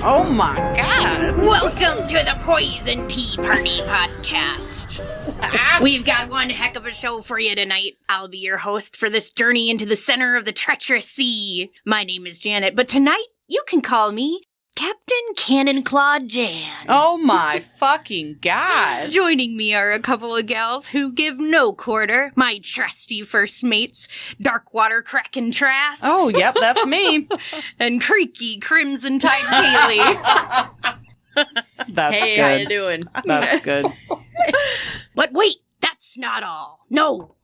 Oh my God! Welcome to the Poison Tea Party Podcast. We've got one heck of a show for you tonight. I'll be your host for this journey into the center of the treacherous sea. My name is Janet, but tonight you can call me Captain Cannon Claw Jan. Oh my fucking God! Joining me are a couple of gals who give no quarter. My trusty first mates, Darkwater Kraken Trask. Oh, yep, that's me. And Creaky Crimson Tide Kaylee. That's hey, good. how you doing? That's good. But wait, that's not all. No.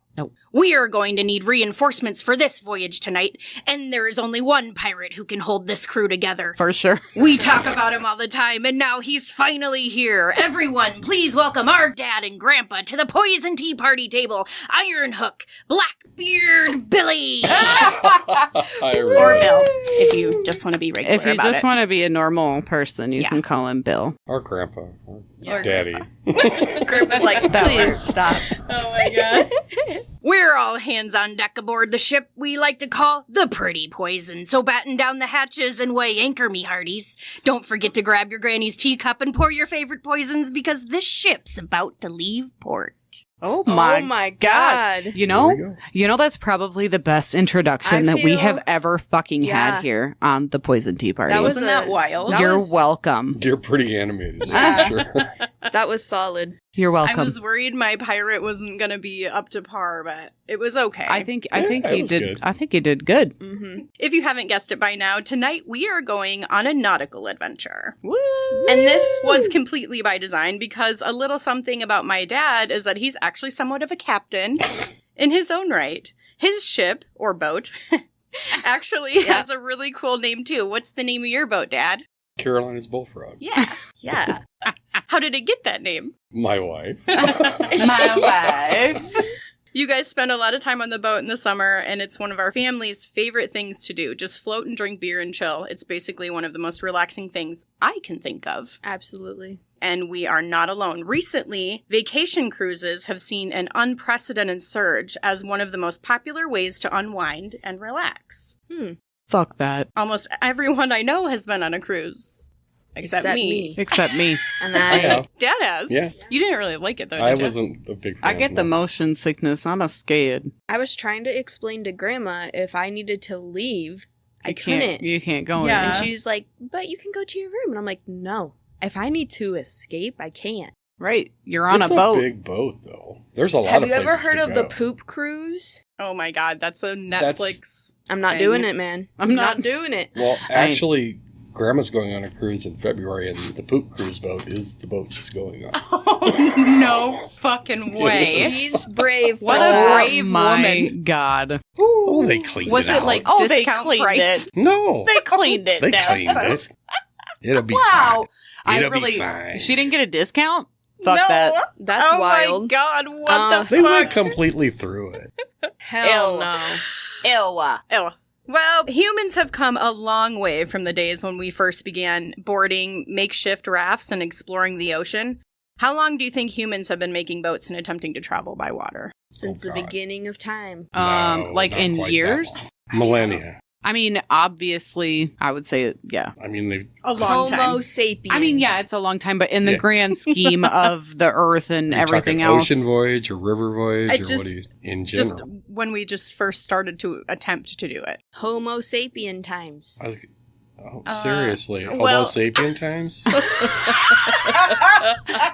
We are going to need reinforcements for this voyage tonight, and there is only one pirate who can hold this crew together. For sure. We talk about him all the time, and now he's finally here. Everyone, please welcome our dad and grandpa to the Poison Tea Party table. Iron Hook, Blackbeard Billy. Or Bill, if you just want to be regular If you about just it. want to be a normal person, you can call him Bill. Or Grandpa. Or Daddy. Grandpa's like, please stop. Oh my God. We're all hands on deck aboard the ship we like to call the Pretty Poison, so batten down the hatches and weigh anchor, me hearties. Don't forget to grab your granny's teacup and pour your favorite poisons, because this ship's about to leave port. Oh my God. You know that's probably the best introduction that we have ever fucking had here on the Poison Tea Party. Wasn't that wild? You're welcome. You're pretty animated, that's for sure. That was solid. You're welcome. I was worried my pirate wasn't going to be up to par, but it was okay. I think it you was did. good. I think you did good. Mm-hmm. If you haven't guessed it by now, tonight we are going on a nautical adventure. Woo! And this was completely by design, because a little something about my dad is that he's actually somewhat of a captain in his own right. His ship, or boat, actually has a really cool name too. What's the name of your boat, Dad? Carolina's Bullfrog. Yeah. Yeah. How did it get that name? My wife. My wife. You guys spend a lot of time on the boat in the summer, and it's one of our family's favorite things to do. Just float and drink beer and chill. It's basically one of the most relaxing things I can think of. Absolutely. And we are not alone. Recently, vacation cruises have seen an unprecedented surge as one of the most popular ways to unwind and relax. Fuck that. Almost everyone I know has been on a cruise. Except me. Except me. And Yeah. Dad has. Yeah. You didn't really like it, though, I did you? wasn't a big fan. I get the of motion sickness. I'm a scared. I was trying to explain to Grandma if I needed to leave, I couldn't. You can't go in. Yeah. And she's like, but you can go to your room. And I'm like, no. If I need to escape, I can't. Right. You're on It's a boat. big boat, though. There's a lot Have of you ever places heard to of the go. poop cruise? Oh my God, that's a Netflix. I'm not Dang. doing it, man. I'm not not- doing it. Well, actually, Grandma's going on a cruise in February, and the poop cruise boat is the boat she's going on. Oh, no fucking way. She's brave. What for a that. brave my woman. God. Oh, they cleaned Was it it out. like Oh, they discount cleaned price? it. No. They cleaned it. They Dad. cleaned it. It'll be Wow. fine. I It'll really. be fine. She didn't get a discount? Fuck No. that. That's oh wild. my God, what the They went fuck? completely through it. Hell Ew. no. Oh. Well, humans have come a long way from the days when we first began boarding makeshift rafts and exploring the ocean. How long do you think humans have been making boats and attempting to travel by water? Since the God. beginning of time. No, Like not in quite that years? long. Millennia. I mean, obviously, I would say, yeah. I mean, they've A long Homo time. sapien. I mean, yeah, it's a long time, but in the Yeah. grand scheme of the Earth and you're everything talking else. ocean voyage or river voyage I or just- what do you in general? Just when we just first started to attempt to do it. Homo sapien times. I was, seriously, Homo well- sapien times?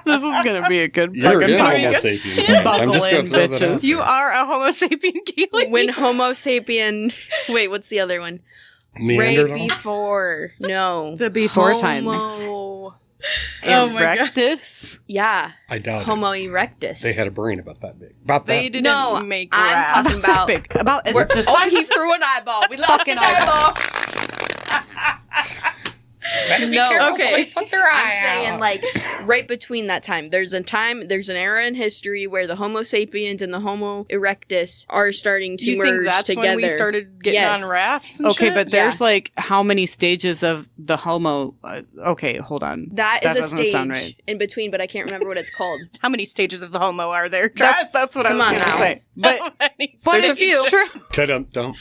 This is going to be a good You're fucking in Homo podcast. sapien times. I'm just Buckle going in, to throw that out bitches. You there. are a Homo sapien, Keely. When Homo sapien. Wait, what's the other one? Right Neanderthal? before. No. The before times. Homo. Oh my God. Erectus. Yeah. I doubt Homo it. erectus. They had a brain about that big. About They that. didn't No, make I'm rafts. talking about. Big. About as We're- the oh, size he threw an eyeball. We lost Fucking an eyeball. Better be No, careful, okay. somebody put their eye I'm saying out. like right between that time. There's an era in history where the Homo sapiens and the Homo erectus are starting to You merge think that's together. when we started getting Yes. on rafts and Okay, shit? but there's like how many stages of the Homo? Okay, hold on. That is a doesn't sound stage right. in between, but I can't remember what it's called. How many stages of the homo are there? That's what I Come was on going to now. say. But How many but stages? it's true. Ta-dum-dum.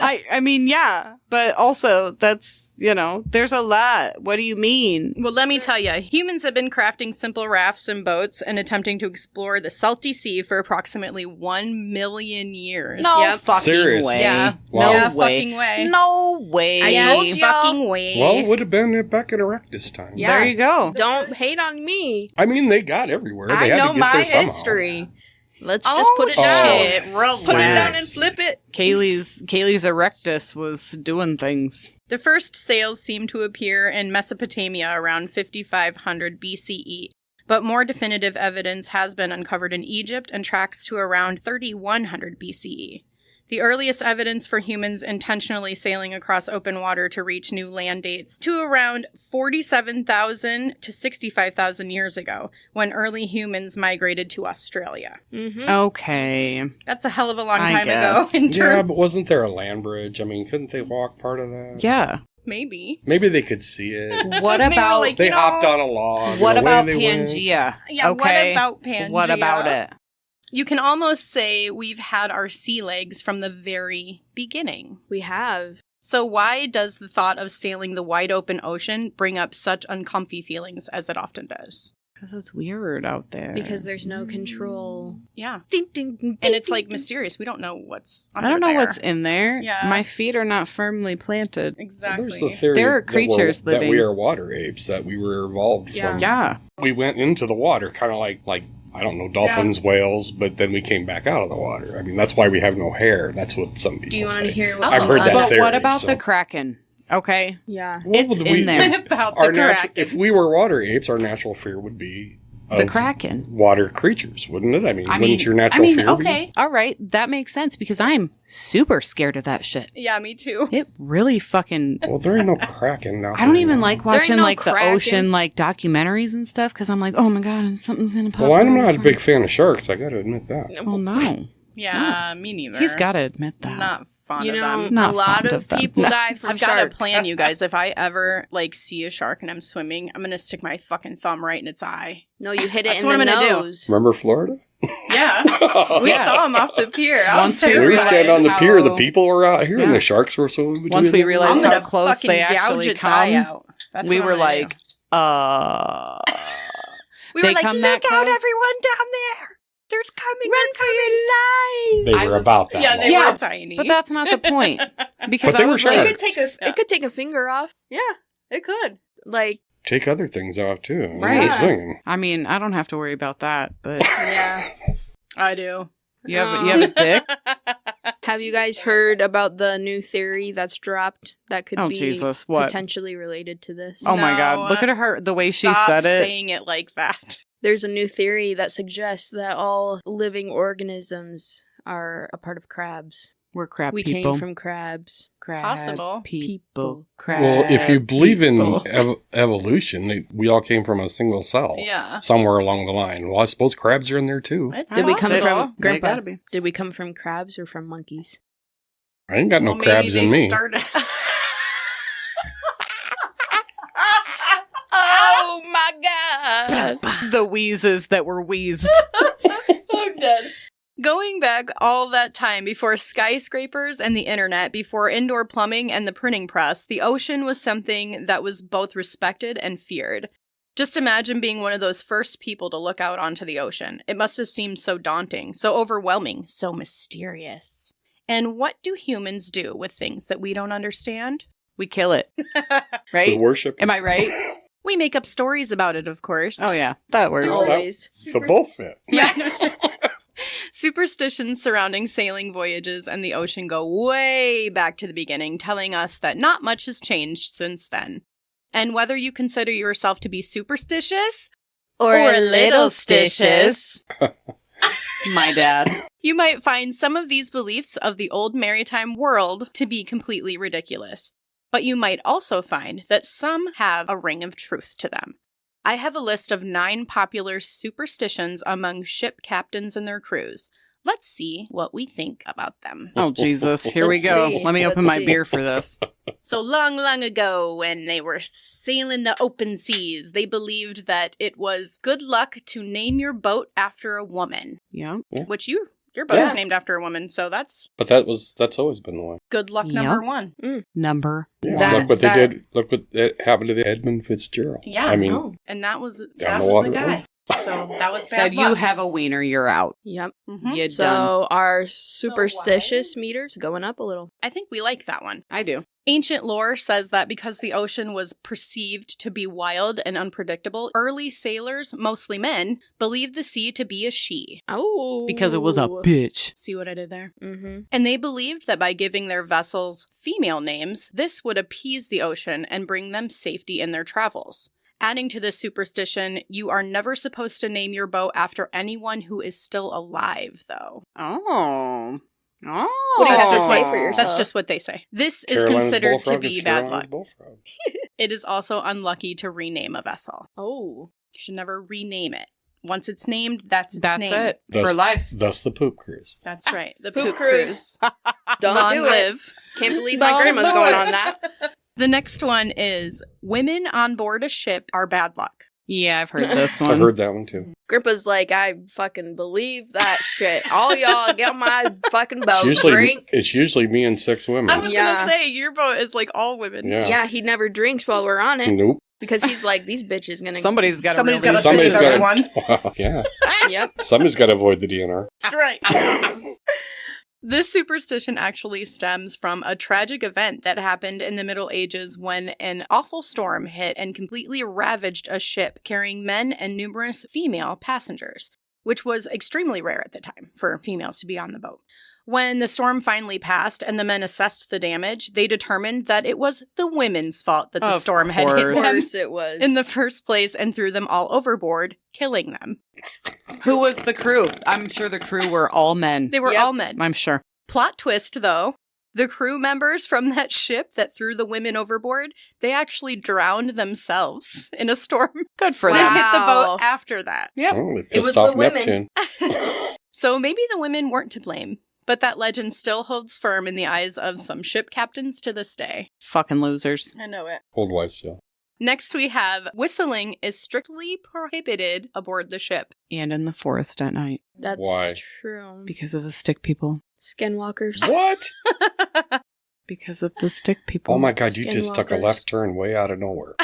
I mean, yeah, but also that's, there's a lot. What do you mean? Well, let me tell you, humans have been crafting simple rafts and boats and attempting to explore the salty sea for approximately 1 million years. No Yep. fucking Seriously? way. Yeah. Wow. Yeah, No way. fucking way. No way. I told you. Fucking way. Well, it would have been back in Erectus time. Yeah. There you go. Don't hate on me. I mean, they got everywhere. They I had know to get my there somehow. history. Let's just put it Oh, down. shit. Relax. Put it down and flip it. Kaylee's erectus was doing things. The first sails seem to appear in Mesopotamia around 5500 BCE, but more definitive evidence has been uncovered in Egypt and tracks to around 3100 BCE. The earliest evidence for humans intentionally sailing across open water to reach new land dates to around 47,000 to 65,000 years ago, when early humans migrated to Australia. Mm-hmm. Okay. That's a hell of a long I time guess. ago in Yeah, terms. but wasn't there a land bridge? I mean, couldn't they walk part of that? Yeah. Maybe. Maybe they could see it. What They were about like, They you know, hopped on a log. what and away about they went. Pangea? Yeah, Okay. what about Pangea? What about it? You can almost say we've had our sea legs from the very beginning. We have. So why does the thought of sailing the wide open ocean bring up such uncomfy feelings as it often does? Because it's weird out there. Because there's no control. Yeah. Ding, ding, ding, And it's ding, like ding. mysterious. We don't know what's I don't know under what's there. in there. Yeah. My feet are not firmly planted. Exactly. There's the theory There are that creatures that we living. are water apes, that we were evolved Yeah. from. Yeah. We went into the water, kind of like I don't know, dolphins, whales, but then we came back out of the water. I mean, that's why we have no hair. That's what some people Do you want say. to hear what I've heard that But theory, what about so- the Kraken? Okay. Yeah. Well, It's we- in there. What about Our the natural, Kraken? if we were water apes, our natural fear would be The of Kraken. water creatures, wouldn't it? I mean, wouldn't your natural fear be? okay. All right. That makes sense because I'm super scared of that shit. Yeah, me too. It really fucking. Well, there ain't no Kraken now. I don't even like There ain't watching no like the Kraken. ocean like documentaries and stuff because I'm like, oh my god, something's gonna pop. Well, I'm out. not a big fan of sharks. I got to admit that. Well, no, Yeah, me neither. he's got to admit that. Not fond You of know, them. Not a lot fond of of them. people No. die from I've got a sharks. plan, you guys. If I ever see a shark and I'm swimming, I'm gonna stick my fucking thumb right in its eye. No, you hit it That's in what the I'm gonna do. nose. Remember Florida? Yeah, we saw him off the pier. Once we We realized stand on the pier. The how- people were out here, and Yeah. the sharks were swimming between Once we them. realized I'm how gonna close fucking they gouge actually its eye come, out. That's we what were I'm gonna like, do. We they were like, come look that out, close? everyone down there! There's coming! Run for your life! They I were was- about that. Yeah, they Yeah, were tiny. but that's not the point because But they I were was sharks. like, It could take a Yeah. it could take a finger off. yeah, it could. Like Take other things off too. Right. You're singing. I mean, I don't have to worry about that, but yeah. I do. you have a dick. Have you guys heard about the new theory that's dropped that could Oh be Jesus, what? potentially related to this? Oh my No, god, look at her, the way she Stop said it. saying it like that. There's a new theory that suggests that all living organisms are a part of crabs. We're crab We people. came from crabs. crab Possible. people. Crab Well, if you believe in people. evolution, we all came from a single cell. Yeah. Somewhere along the line. Well, I suppose crabs are in there too. It's Did we come possible. from They Grandpa? gotta be. Did we come from crabs or from monkeys? I ain't got no Well, maybe crabs they in me. started- Oh my god! the wheezes that were wheezed. I'm dead. Going back all that time before skyscrapers and the internet, before indoor plumbing and the printing press, the ocean was something that was both respected and feared. Just imagine being one of those first people to look out onto the ocean. It must have seemed so daunting, so overwhelming, so mysterious. And what do humans do with things that we don't understand? We kill it, We right? worship. Am I right? We make up stories about it, of course. Oh yeah, that works. Always. The both fit. Yeah. Superstitions surrounding sailing voyages and the ocean go way back to the beginning, telling us that not much has changed since then. And whether you consider yourself to be superstitious Or a little stitious, My dad. you might find some of these beliefs of the old maritime world to be completely ridiculous. But you might also find that some have a ring of truth to them. I have a list of 9 popular superstitions among ship captains and their crews. Let's see what we think about them. Oh, Jesus. Here we go. Let me open my beer for this. So long, long ago, when they were sailing the open seas, they believed that it was good luck to name your boat after a woman. Yeah. Which your boat's named after a woman, so that's... But that's always been the way. Good luck number 1. Number Yeah. Look what they did. Look what happened to the Edmund Fitzgerald. Yeah. I mean... And that was the water. guy. So that was bad said luck. you have a wiener, you're out. Yep. You So done. our superstitious meters going up a little. I think we like that one. I do. Ancient lore says that because the ocean was perceived to be wild and unpredictable, early sailors, mostly men, believed the sea to be a she. Oh. Because it was a bitch. See what I did there? Mm-hmm. And they believed that by giving their vessels female names, this would appease the ocean and bring them safety in their travels. Adding to this superstition, you are never supposed to name your boat after anyone who is still alive, though. Oh. Oh. What do you That's have to just say what- for yourself? That's just what they say. This Carolina's is considered to bullfrog be is bad Carolina's luck. bullfrog. It is also unlucky to rename a vessel. Oh. You should never rename it. Once it's named, that's its name. it. Thus- For life. Thus the poop cruise. That's right. The Poop poop cruise. cruise. Don't Long do it. live. Can't believe my grandma's going on that. The next one is women on board a ship are bad luck. Yeah, I've heard this one. I've heard that one too. Grandpa's like, I fucking believe that shit. All y'all get on my fucking boat. Drink. It's usually me and 6 women. I was Yeah. gonna say, your boat is like all women. Yeah. Yeah, he never drinks while we're on it. Nope. Because he's like, these bitches gonna... Somebody's got to Somebody's gotta Somebody's sit got everyone. to. Yeah. Yep. Somebody's got to avoid the DNR. That's right. This superstition actually stems from a tragic event that happened in the Middle Ages when an awful storm hit and completely ravaged a ship carrying men and numerous female passengers, which was extremely rare at the time for females to be on the boat. When the storm finally passed and the men assessed the damage, they determined that it was the women's fault that the Of storm had hit Of course. them course it was. in the first place and threw them all overboard, killing them. Who was the crew? I'm sure the crew were all men. They were Yep. all men. I'm sure. Plot twist, though. The crew members from that ship that threw the women overboard, they actually drowned themselves in a storm. Good for And them. hit the Wow. boat after that. Yep. Oh, they It pissed was off the women. Neptune. So maybe the women weren't to blame, but that legend still holds firm in the eyes of some ship captains to this day. Fucking losers. I know it. Old wives' still. Next, we have whistling is strictly prohibited aboard the ship. And in the forest at night. That's Why? true. Because of the stick people. Skinwalkers. What? Because of the stick people. Oh my god, you just took a Skinwalkers. left turn way out of nowhere.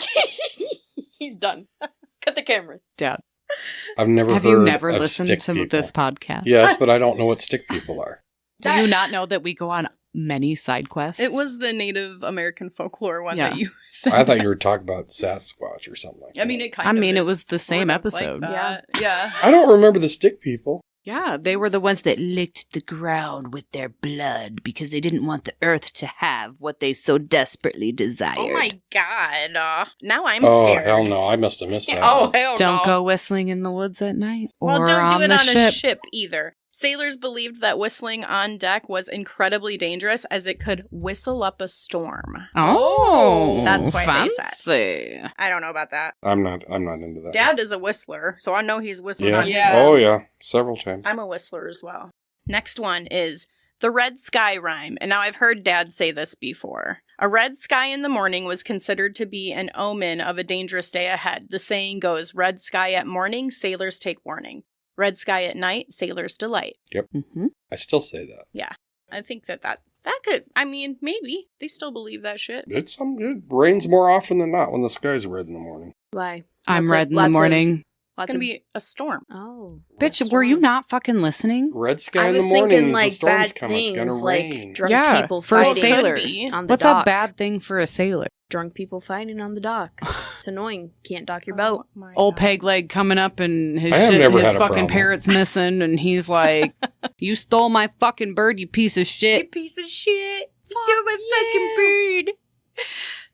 He's done. Cut the cameras. Dad. I've never Have heard you never of listened stick to people. this podcast? Yes, but I don't know what stick people are. Do you not know that we go on many side quests? It was the Native American folklore one Yeah. that you I thought you were talking about Sasquatch or something like that. I mean, it kind I of mean, it is was the same sort of like episode. that. Yeah. I don't remember the stick people. Yeah, they were the ones that licked the ground with their blood because they didn't want the earth to have what they so desperately desired. Oh my god. Now I'm Oh, scared. hell no. I must have missed that. Oh, hell Don't no. go whistling in the woods at night or Well, don't on do it the on ship. a ship either. Sailors believed that whistling on deck was incredibly dangerous as it could whistle up a storm. Oh, That's why they fancy. I don't know about that. I'm not into that. Dad is a whistler, so I know he's whistling Yeah. on his Yeah. own. Oh, yeah. Several times. I'm a whistler as well. Next one is the red sky rhyme. And now I've heard Dad say this before. A red sky in the morning was considered to be an omen of a dangerous day ahead. The saying goes, red sky at morning, sailors take warning. Red sky at night, sailors delight. Mm-hmm. I still say that. I think that could, I mean, maybe. They still believe that shit. It rains more often than not when the sky's red in the morning. Why? I'm Lots red of- in the lots of- morning. It's Lots going of... to be a storm. Oh. Bitch, were you not fucking listening? Red sky I in was the morning thinking the like storm's bad coming. It's things, gonna like rain. drunk Yeah, people for fighting sailors. on the What's dock. a bad thing for a sailor? Drunk people fighting on the dock. It's annoying. Can't dock your boat. Oh my Old God. peg leg coming up and his I have shit, never his had a fucking problem. parrot's missing, and he's like, "You stole my fucking bird, you piece of You shit." piece of shit. You stole my fucking bird.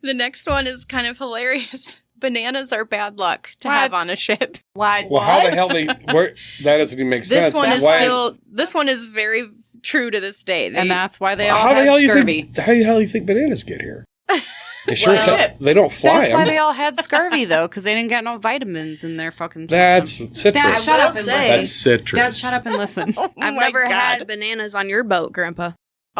The next one is kind of hilarious. Bananas are bad luck to What? have on a ship. Why? Well, how the hell that doesn't even make sense. This one is very true to this day. And that's why they all how the had hell scurvy. how the hell you think bananas get here? They sure as hell- they don't fly That's why them. they all had scurvy, though, because they didn't get no vitamins in their fucking system. That's Dad, citrus. shut I up will and say- listen. That's citrus. Dad, shut up and listen. I've never had bananas on your boat, Grandpa.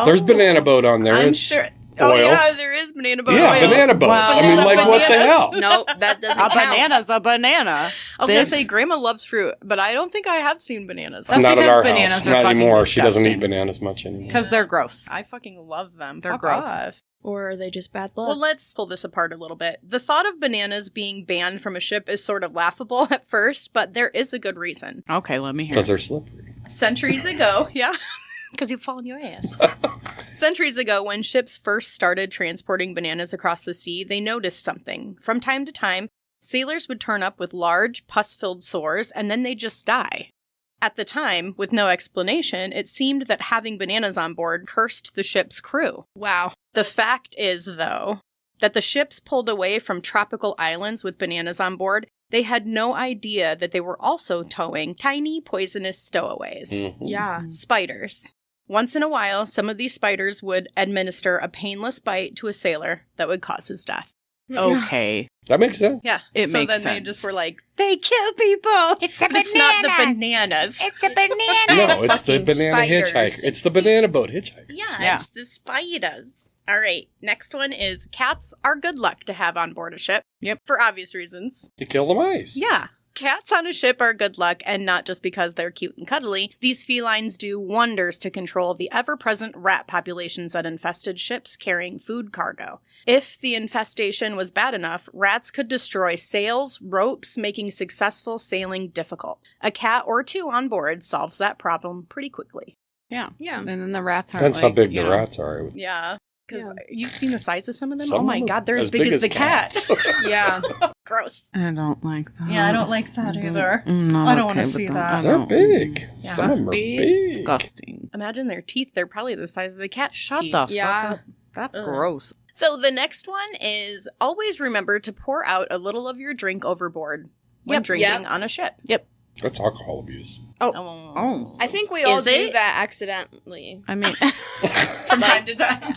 There's banana boat on there. I'm It's sure. oil. Oh yeah, there is banana boat Yeah, oil. banana boat. Well, I mean, like, what the bananas. hell? Nope, that doesn't A count. banana's a banana. I was This- gonna say Grandma loves fruit, but I don't think I have seen bananas. That's Not at because our bananas house. are Not fucking anymore. She doesn't disgusting. eat bananas much anymore. Because they're gross. I fucking love them. They're Fuck gross. off. Or are they just bad luck? Well, let's pull this apart a little bit. The thought of bananas being banned from a ship is sort of laughable at first, but there is a good reason. Okay, let me hear Because it. they're slippery. Centuries ago, yeah, because you fall on your ass. Centuries ago, when ships first started transporting bananas across the sea, they noticed something. From time to time, sailors would turn up with large, pus-filled sores, and then they'd just die. At the time, with no explanation, it seemed that having bananas on board cursed the ship's crew. Wow. The fact is, though, that the ships pulled away from tropical islands with bananas on board. They had no idea that they were also towing tiny poisonous stowaways. Mhm. Yeah. Spiders. Once in a while, some of these spiders would administer a painless bite to a sailor that would cause his death. Okay. That makes sense. Yeah. It so makes then they sense. just were like, they kill people. It's the It's not the bananas. bananas. It's the banana. No, it's the Fucking banana spiders. hitchhiker. It's the banana boat hitchhiker. Yeah, it's the spiders. All right, next one is cats are good luck to have on board a ship. Yep. For obvious reasons. You kill the mice. Yeah. Cats on a ship are good luck, and not just because they're cute and cuddly. These felines do wonders to control the ever-present rat populations that infested ships carrying food cargo. If the infestation was bad enough, rats could destroy sails, ropes, making successful sailing difficult. A cat or two on board solves that problem pretty quickly. Yeah. Yeah. And then the rats aren't Depends how like, big you the know. rats are. Yeah. Because Yeah. you've seen the size of some of them? Some Oh my of them god, they're as big as the cat. Yeah. Gross. I don't like that. Yeah, I don't like that either. I'm not I don't wanna okay see with that. I They're don't- big. Yeah. Some of them are big. Disgusting. Imagine their teeth. They're probably the size of the cat's Shut teeth. the Yeah. fuck up. That's Ugh. gross. So the next one is always remember to pour out a little of your drink overboard when Yep. drinking on a ship. That's alcohol abuse. Oh. I think we all Is do it? that accidentally. I mean, From time to time.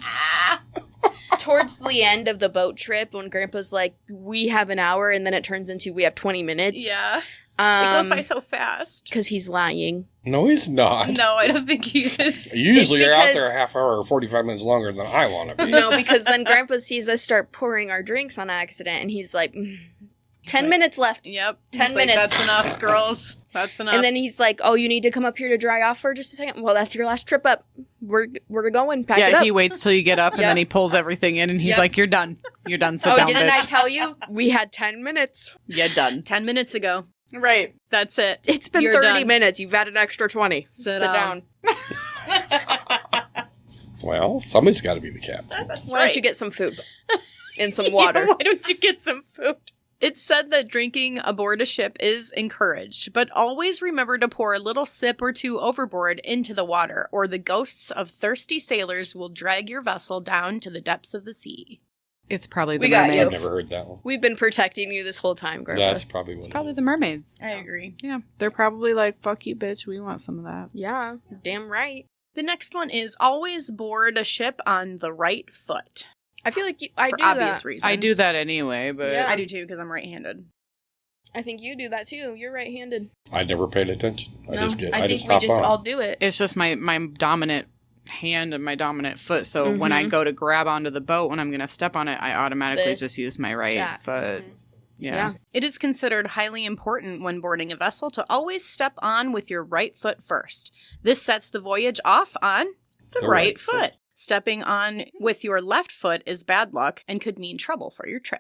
Towards the end of the boat trip, when Grandpa's like, we have an hour, and then it turns into we have 20 minutes. Yeah. It goes by Um, so fast. because he's lying. No, he's not. No, I don't think he is. Usually It's you're out because- there a half hour or 45 minutes longer than I want to be. No, because then Grandpa sees us start pouring our drinks on accident, and he's like, 10 like- minutes left. Yep. 10 He's like, minutes. That's enough, girls. That's enough. And then he's like, oh, you need to come up here to dry off for just a second? Well, that's your last trip up. We're going. Pack it yeah, up. he waits till you get up and Yep. then he pulls everything in and he's Yep. like, you're done. You're done. Sit Oh, down, didn't I bitch. tell you? We had 10 minutes. You're done. 10 minutes ago. Right. That's it. It's been You're 30 done. minutes. You've had an extra 20. Sit down. Well, somebody's got to be the captain. That's Why don't you get some food and some water? Yeah, why don't you get some food? It's said that drinking aboard a ship is encouraged, but always remember to pour a little sip or two overboard into the water, or the ghosts of thirsty sailors will drag your vessel down to the depths of the sea. It's probably the We got mermaids. you. I've never heard that one. We've been protecting you this whole time, Grandpa. That's probably what It's it probably is. the mermaids. I agree. Yeah, they're probably like, fuck you, bitch. We want some of that. Yeah, damn right. The next one is always board a ship on the right foot. I feel like I For do obvious that. reasons. I do that anyway, but Yeah. I do too, because I'm right-handed. I think you do that too. You're right-handed. I never paid attention. I No, just I think just we hop just on. all do it. it's just my dominant hand and my dominant foot. So when I Mhm. go to grab onto the boat, when I'm going to step on it, I automatically This, just use my right that. foot. Mhm. Yeah. It is considered highly important when boarding a vessel to always step on with your right foot first. This sets the voyage off on the The right right foot. foot. Stepping on with your left foot is bad luck and could mean trouble for your trip.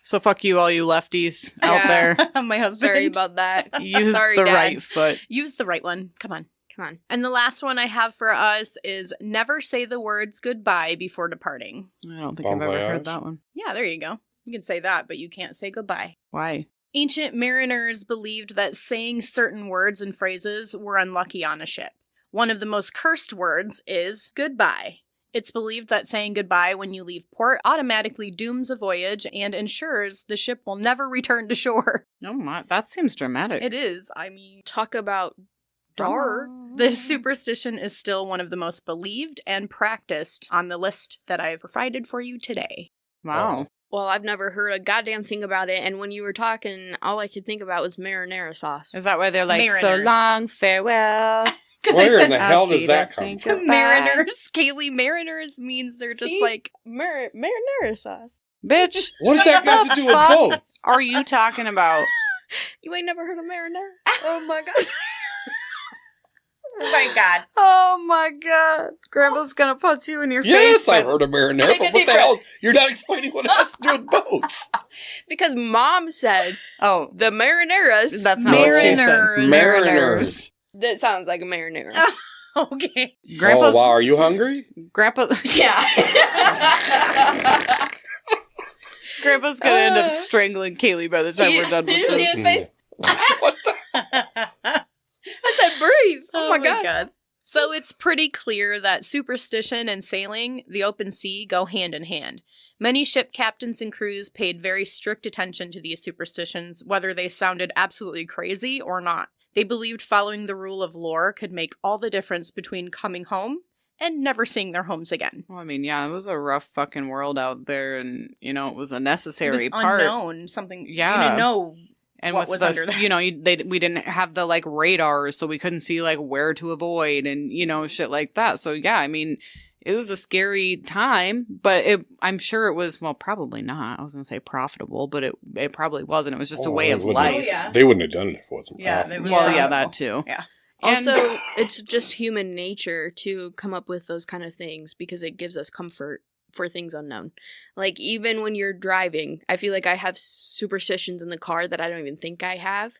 So fuck you, all you lefties out Yeah. there. My husband. Sorry about that. Use Sorry, the Dad. right foot. Use the right one. Come on. Come on. And the last one I have for us is never say the words goodbye before departing. I don't think Bon I've ever voyage. heard that one. Yeah, there you go. You can say that, but you can't say goodbye. Why? Ancient mariners believed that saying certain words and phrases were unlucky on a ship. One of the most cursed words is goodbye. It's believed that saying goodbye when you leave port automatically dooms a voyage and ensures the ship will never return to shore. No, my, that seems dramatic. It is. I mean, Talk about dar. This superstition is still one of the most believed and practiced on the list that I've provided for you today. Wow. Well, I've never heard a goddamn thing about it, and when you were talking, all I could think about was marinara sauce. Is that why they're like, so Mariners. long, farewell? Where in the hell Auf does that come Wiedersehen, from? goodbye. Mariners, Kaylee, Mariners means they're just See? like, Marinara sauce. Bitch, What does that got to do with fuck? boats? are you talking about? You ain't never heard of marinara? Oh my god. Oh my god. Oh my god. Grandpa's gonna punch you in your Yes, face. I've heard of marinara, Take a but what deep the hell? You're not explaining what it has to do with boats. Because Mom said Oh, the marinaras. that's not what she said. Mariners. Mariners. That sounds like a marinara. okay. Grandpa's, Oh, wow. Are you hungry? Grandpa, Yeah. Grandpa's gonna end up strangling Kaylee by the time we're done with Did you see this. his face? What the? I said breathe. Oh, my god. So it's pretty clear that superstition and sailing the open sea go hand in hand. Many ship captains and crews paid very strict attention to these superstitions, whether they sounded absolutely crazy or not. They believed following the rule of lore could make all the difference between coming home and never seeing their homes again. Well, I mean, yeah, it was a rough fucking world out there, and, you know, it was a It necessary was part. unknown, something Yeah. you didn't know. And what with was under the, there. you know, we didn't have the, like, radars, so we couldn't see, like, where to avoid and, you know, shit like that. So, yeah, I mean, it was a scary time, but I'm sure it was, well, probably not. I was going to say profitable, but it probably wasn't. It was just a way they of wouldn't life. have- Oh, yeah. They wouldn't have done it if it wasn't Yeah, profitable. they Well, Yeah. yeah, that too. Yeah. And- Also, it's just human nature to come up with those kind of things because it gives us comfort for things unknown. Like, even when you're driving, I feel like I have superstitions in the car that I don't even think I have.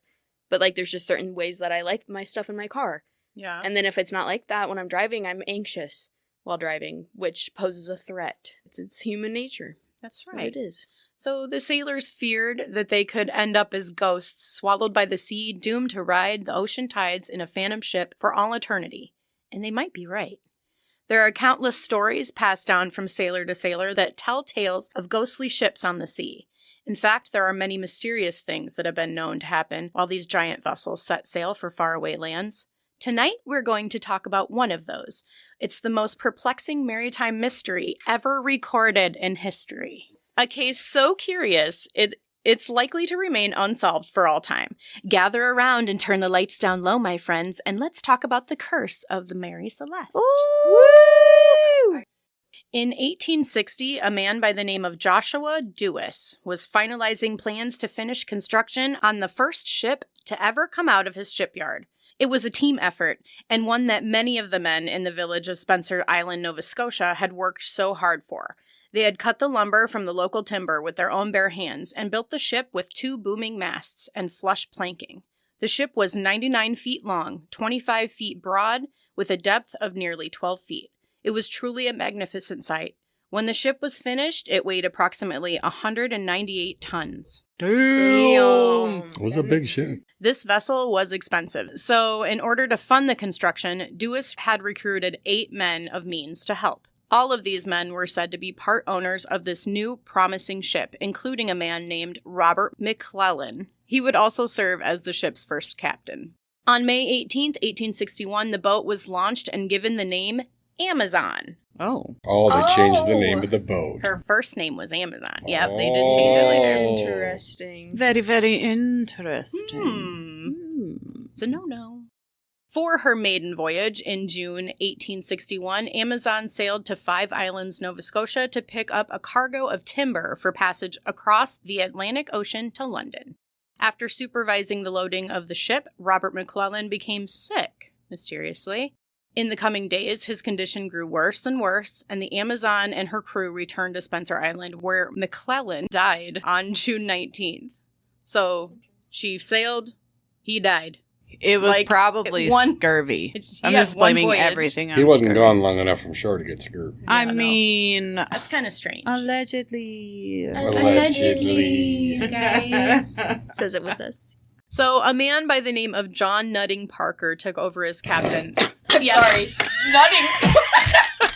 But, like, there's just certain ways that I like my stuff in my car. Yeah. And then if it's not like that when I'm driving, I'm anxious while driving, which poses a threat. It's human nature. That's What right. it is. So the sailors feared that they could end up as ghosts, swallowed by the sea, doomed to ride the ocean tides in a phantom ship for all eternity. And they might be right. There are countless stories passed down from sailor to sailor that tell tales of ghostly ships on the sea. In fact, there are many mysterious things that have been known to happen while these giant vessels set sail for faraway lands. Tonight, we're going to talk about one of those. It's the most perplexing maritime mystery ever recorded in history. A case so curious, it's likely to remain unsolved for all time. Gather around and turn the lights down low, my friends, and let's talk about the curse of the Mary Celeste. Woo! In 1860, a man by the name of Joshua Dewis was finalizing plans to finish construction on the first ship to ever come out of his shipyard. It was a team effort, and one that many of the men in the village of Spencer Island, Nova Scotia, had worked so hard for. They had cut the lumber from the local timber with their own bare hands and built the ship with 2 booming masts and flush planking. The ship was 99 feet long, 25 feet broad, with a depth of nearly 12 feet. It was truly a magnificent sight. When the ship was finished, it weighed approximately 198 tons. Damn. It was a big ship. This vessel was expensive, so in order to fund the construction, Dewis had recruited 8 men of means to help. All of these men were said to be part owners of this new, promising ship, including a man named Robert McClellan. He would also serve as the ship's first captain. On May 18th, 1861, the boat was launched and given the name Amazon. Oh. Oh, they changed the name of the boat. Her first name was Amazon. Yep, they did change it later. Oh. Interesting. Very, very interesting. It's a no-no. For her maiden voyage in June 1861, Amazon sailed to 5 Islands, Nova Scotia to pick up a cargo of timber for passage across the Atlantic Ocean to London. After supervising the loading of the ship, Robert McClellan became sick, mysteriously. In the coming days, his condition grew worse and worse, and the Amazon and her crew returned to Spencer Island, where McClellan died on June 19th. So, she sailed, he died. It was Like, probably one- scurvy. It's- I'm yeah, just one blaming voyage. everything on He wasn't scurvy. gone long enough from shore to get scurvy. I Yeah, no. mean, That's kind of strange. allegedly. Allegedly. Guys. Says it with us. So, a man by the name of John Nutting Parker took over as captain. I'm sorry. Nutting.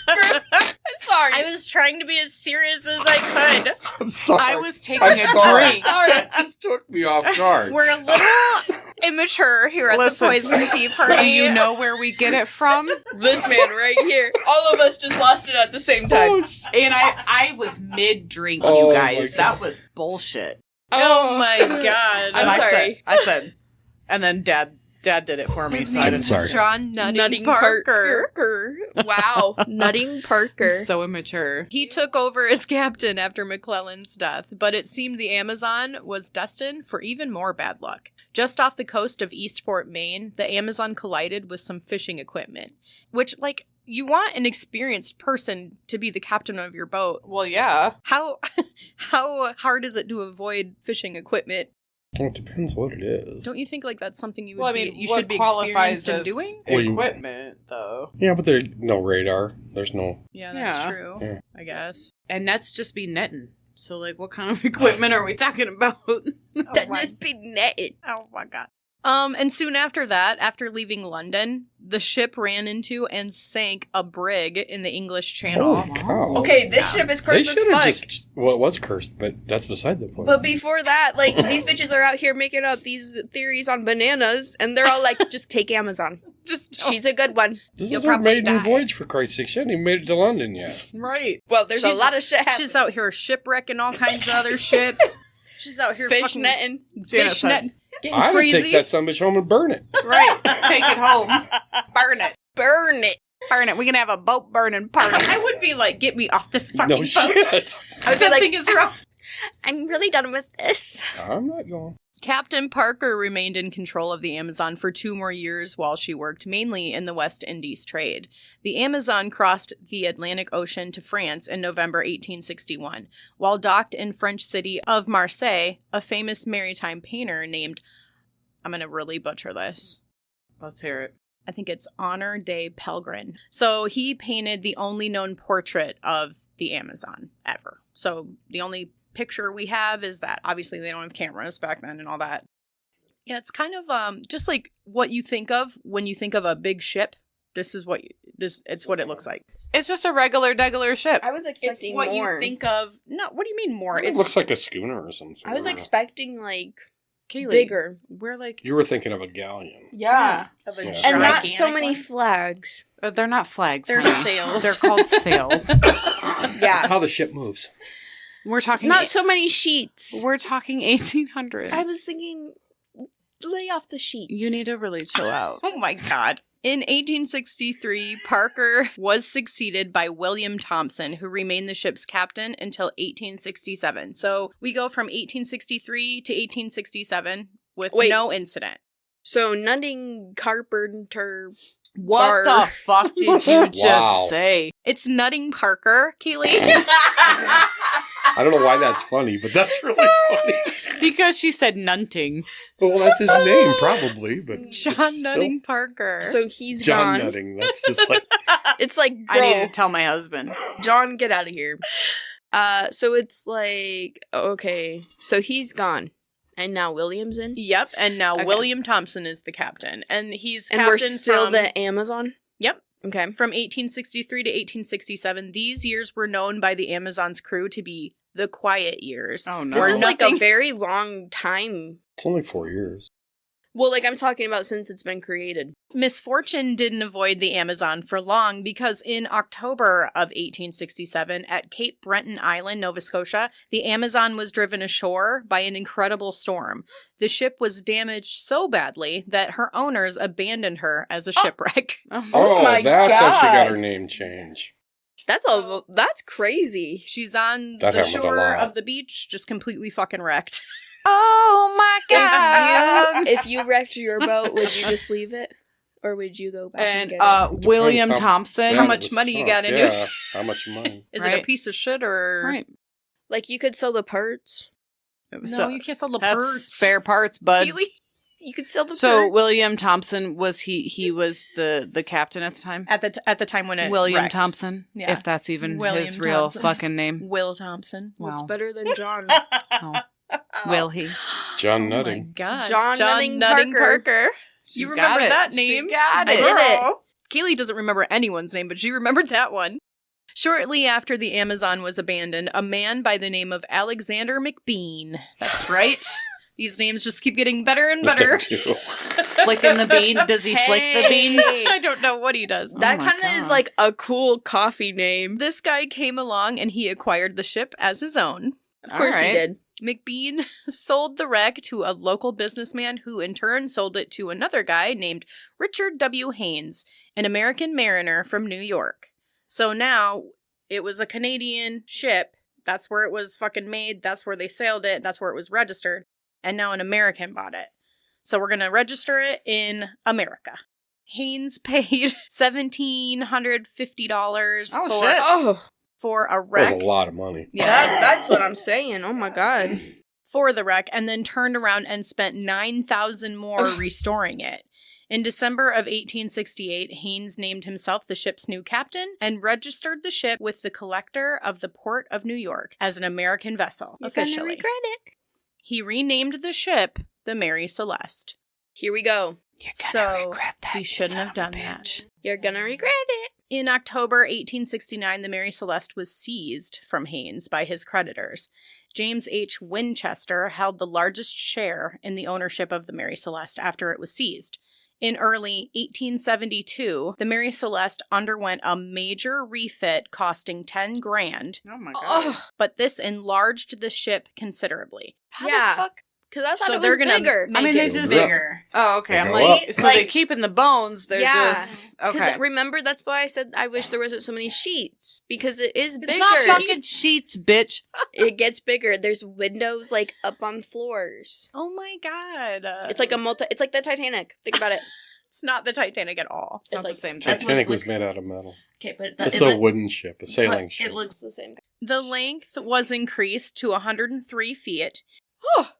I'm sorry. I was trying to be as serious as I could. I'm sorry. I was taking I'm a sorry. drink. Sorry. That just took me off guard. We're a little immature here at Listen, the Poison Tea Party. Do you know where we get it from? This man right here. All of us just lost it at the same time. And I was mid-drink, Oh you my guys. God. That was bullshit. Oh my god. I'm sorry. I said, and then Dad did it for me. His So I name didn't. is Sorry. John Nutting, Nutting Parker. Parker. Wow. Nutting Parker. So immature. He took over as captain after McClellan's death, but it seemed the Amazon was destined for even more bad luck. Just off the coast of Eastport, Maine, the Amazon collided with some fishing equipment, which, like, you want an experienced person to be the captain of your boat. Well, yeah. How hard is it to avoid fishing equipment? Well, it depends what it is. Don't you think like that's something you would Well, I mean, be, you what should be qualifies experienced in as doing? Well, you- equipment, though. Yeah, but there's no radar. There's no. Yeah, that's Yeah. true. Yeah. I guess. And nets just be netting. So, like, what kind of equipment are we talking about? That just be netted. Oh my god. And soon after that, after leaving London, the ship ran into and sank a brig in the English Channel. Holy cow. Okay, this ship is They cursed as should have fuck. just. Well, it was cursed, but that's beside the point. But before that, like, these bitches are out here making up these theories on bananas, and they're all like, just take Amazon. Just She's a good one. this you'll is her probably maiden die. voyage, for Christ's sake. She hasn't even made it to London yet. Right. Well, there's She's a lot of shit happening. she's out here shipwrecking all kinds of other ships. She's out here fish fucking netting. Janet fish said, net, getting I would crazy. take that son of a bitch home and burn it. Right. Take it home. Burn it. Burn it. Burn it. We can have a boat burning party. I would be like, get me off this fucking No boat. shit. I would be like, Something is wrong. I'm really done with this. I'm not going. Captain Parker remained in control of the Amazon for 2 more years while she worked mainly in the West Indies trade. The Amazon crossed the Atlantic Ocean to France in November 1861. While docked in French city of Marseille, a famous maritime painter named, I'm going to really butcher this, Let's hear it. I think it's Honor de Pellegrin. So he painted the only known portrait of the Amazon ever. So the only picture we have is that. Obviously they don't have cameras back then and all that. Yeah, it's kind of just like what you think of when you think of a big ship. This is what it's what it looks like. It's just a regular ship. I was It's expecting what more. you think of. No, what do you mean more? It looks like a schooner or something. I was expecting, like, Kaylee, bigger. We're like, You were thinking of a galleon. Yeah. of a Yeah. And not gigantic so many one. flags. they're not flags. They're honey. sails. They're called sails. That's Yeah. how the ship moves. We're talking. Not so many sheets. We're talking 1800s. I was thinking, lay off the sheets. You need to really chill out. Oh my god. In 1863, Parker was succeeded by William Thompson, who remained the ship's captain until 1867. So we go from 1863 to 1867 with Wait. no incident. So, Nutting Carpenter. What Bar. the fuck did you just Wow. say? It's Nutting Parker, Kaylee. I don't know why that's funny, but that's really funny. Because she said nunting. Well, that's his name, probably. But John it's still Nutting Parker. So, he's John gone. Nutting. That's just like It's like, I need bro, to tell my husband. John, get out of here. So it's like, okay, so he's gone. And now William's in? Yep, and now Okay. William Thompson is the captain. And he's And captain we're still from, the Amazon? Yep. Okay. From 1863 to 1867. These years were known by the Amazon's crew to be the quiet years. Oh no. This Or is like nothing. a very long time. it's only 4 years. Well, like I'm talking about since it's been created. Misfortune didn't avoid the Amazon for long because in October of 1867 at Cape Breton Island, Nova Scotia, the Amazon was driven ashore by an incredible storm. The ship was damaged so badly that her owners abandoned her as a shipwreck. Oh, my that's how she got God. her name changed. That's crazy. She's on That the happened a shore lot. of the beach, just completely fucking wrecked. Oh my god. If you wrecked your boat, would you just leave it? Or would you go back and And get Depends William how- Thompson. How Yeah, much it was money you sunk. got into it? Yeah, how much money? Is it Right. a piece of shit or... Right. it? Like you could sell the parts. No, you can't sell the That's parts. spare parts, bud. Really? You could sell the So parts. William Thompson was he was the captain at the time? At the time when it William wrecked. Thompson, Yeah. if that's even William his real Thompson. fucking name. Will Thompson. What's Wow. better than John? Oh. Will he? John Oh my Nutting. god. John Nutting Parker. You She's remember got it. that She name? got I it. did it. Kaylee doesn't remember anyone's name, but she remembered that one. Shortly after the Amazon was abandoned, a man by the name of Alexander McBean. That's right. These names just keep getting better and better. Flicking the bean. Does he flick the bean? I don't know what he does. That Oh my kind of is God. like a cool coffee name. This guy came along and he acquired the ship as his own. Of course he Alright. did. McBean sold the wreck to a local businessman who in turn sold it to another guy named Richard W. Haynes, an American mariner from New York. So now it was a Canadian ship. That's where it was fucking made. That's where they sailed it. That's where it was registered. And now an American bought it. So we're going to register it in America. Haynes paid $1,750 Oh, for, shit. Oh, for a That was wreck. a lot of money. that's what I'm saying. Oh my God. For the wreck, and then turned around and spent $9,000 more restoring it. In December of 1868, Haynes named himself the ship's new captain and registered the ship with the collector of the Port of New York as an American vessel, officially. it. He renamed the ship the Mary Celeste. Here we go. You're So, he shouldn't have done that. You're gonna regret it. In October 1869, the Mary Celeste was seized from Haynes by his creditors. James H. Winchester held the largest share in the ownership of the Mary Celeste after it was seized. In early 1872, the Mary Celeste underwent a major refit costing $10,000, Oh my God. Oh, but this enlarged the ship considerably. How Yeah. the fuck? because I thought So it they're was gonna bigger. make I mean, they it just- bigger. Oh, okay. I'm Go like, up. so Like- they keep in the bones. They're Yeah. just Because okay. remember, that's why I said I wish there wasn't so many sheets. Because it is bigger. It's not fucking sheets, bitch. It gets bigger. There's windows like up on floors. Oh my god. It's like it's like the Titanic. Think about it. It's not the Titanic at all. It's not like- the same that's thing. Titanic was made out of metal. Okay, but It's a wooden ship, a sailing ship. It looks the same. The length was increased to 103 feet, Oh,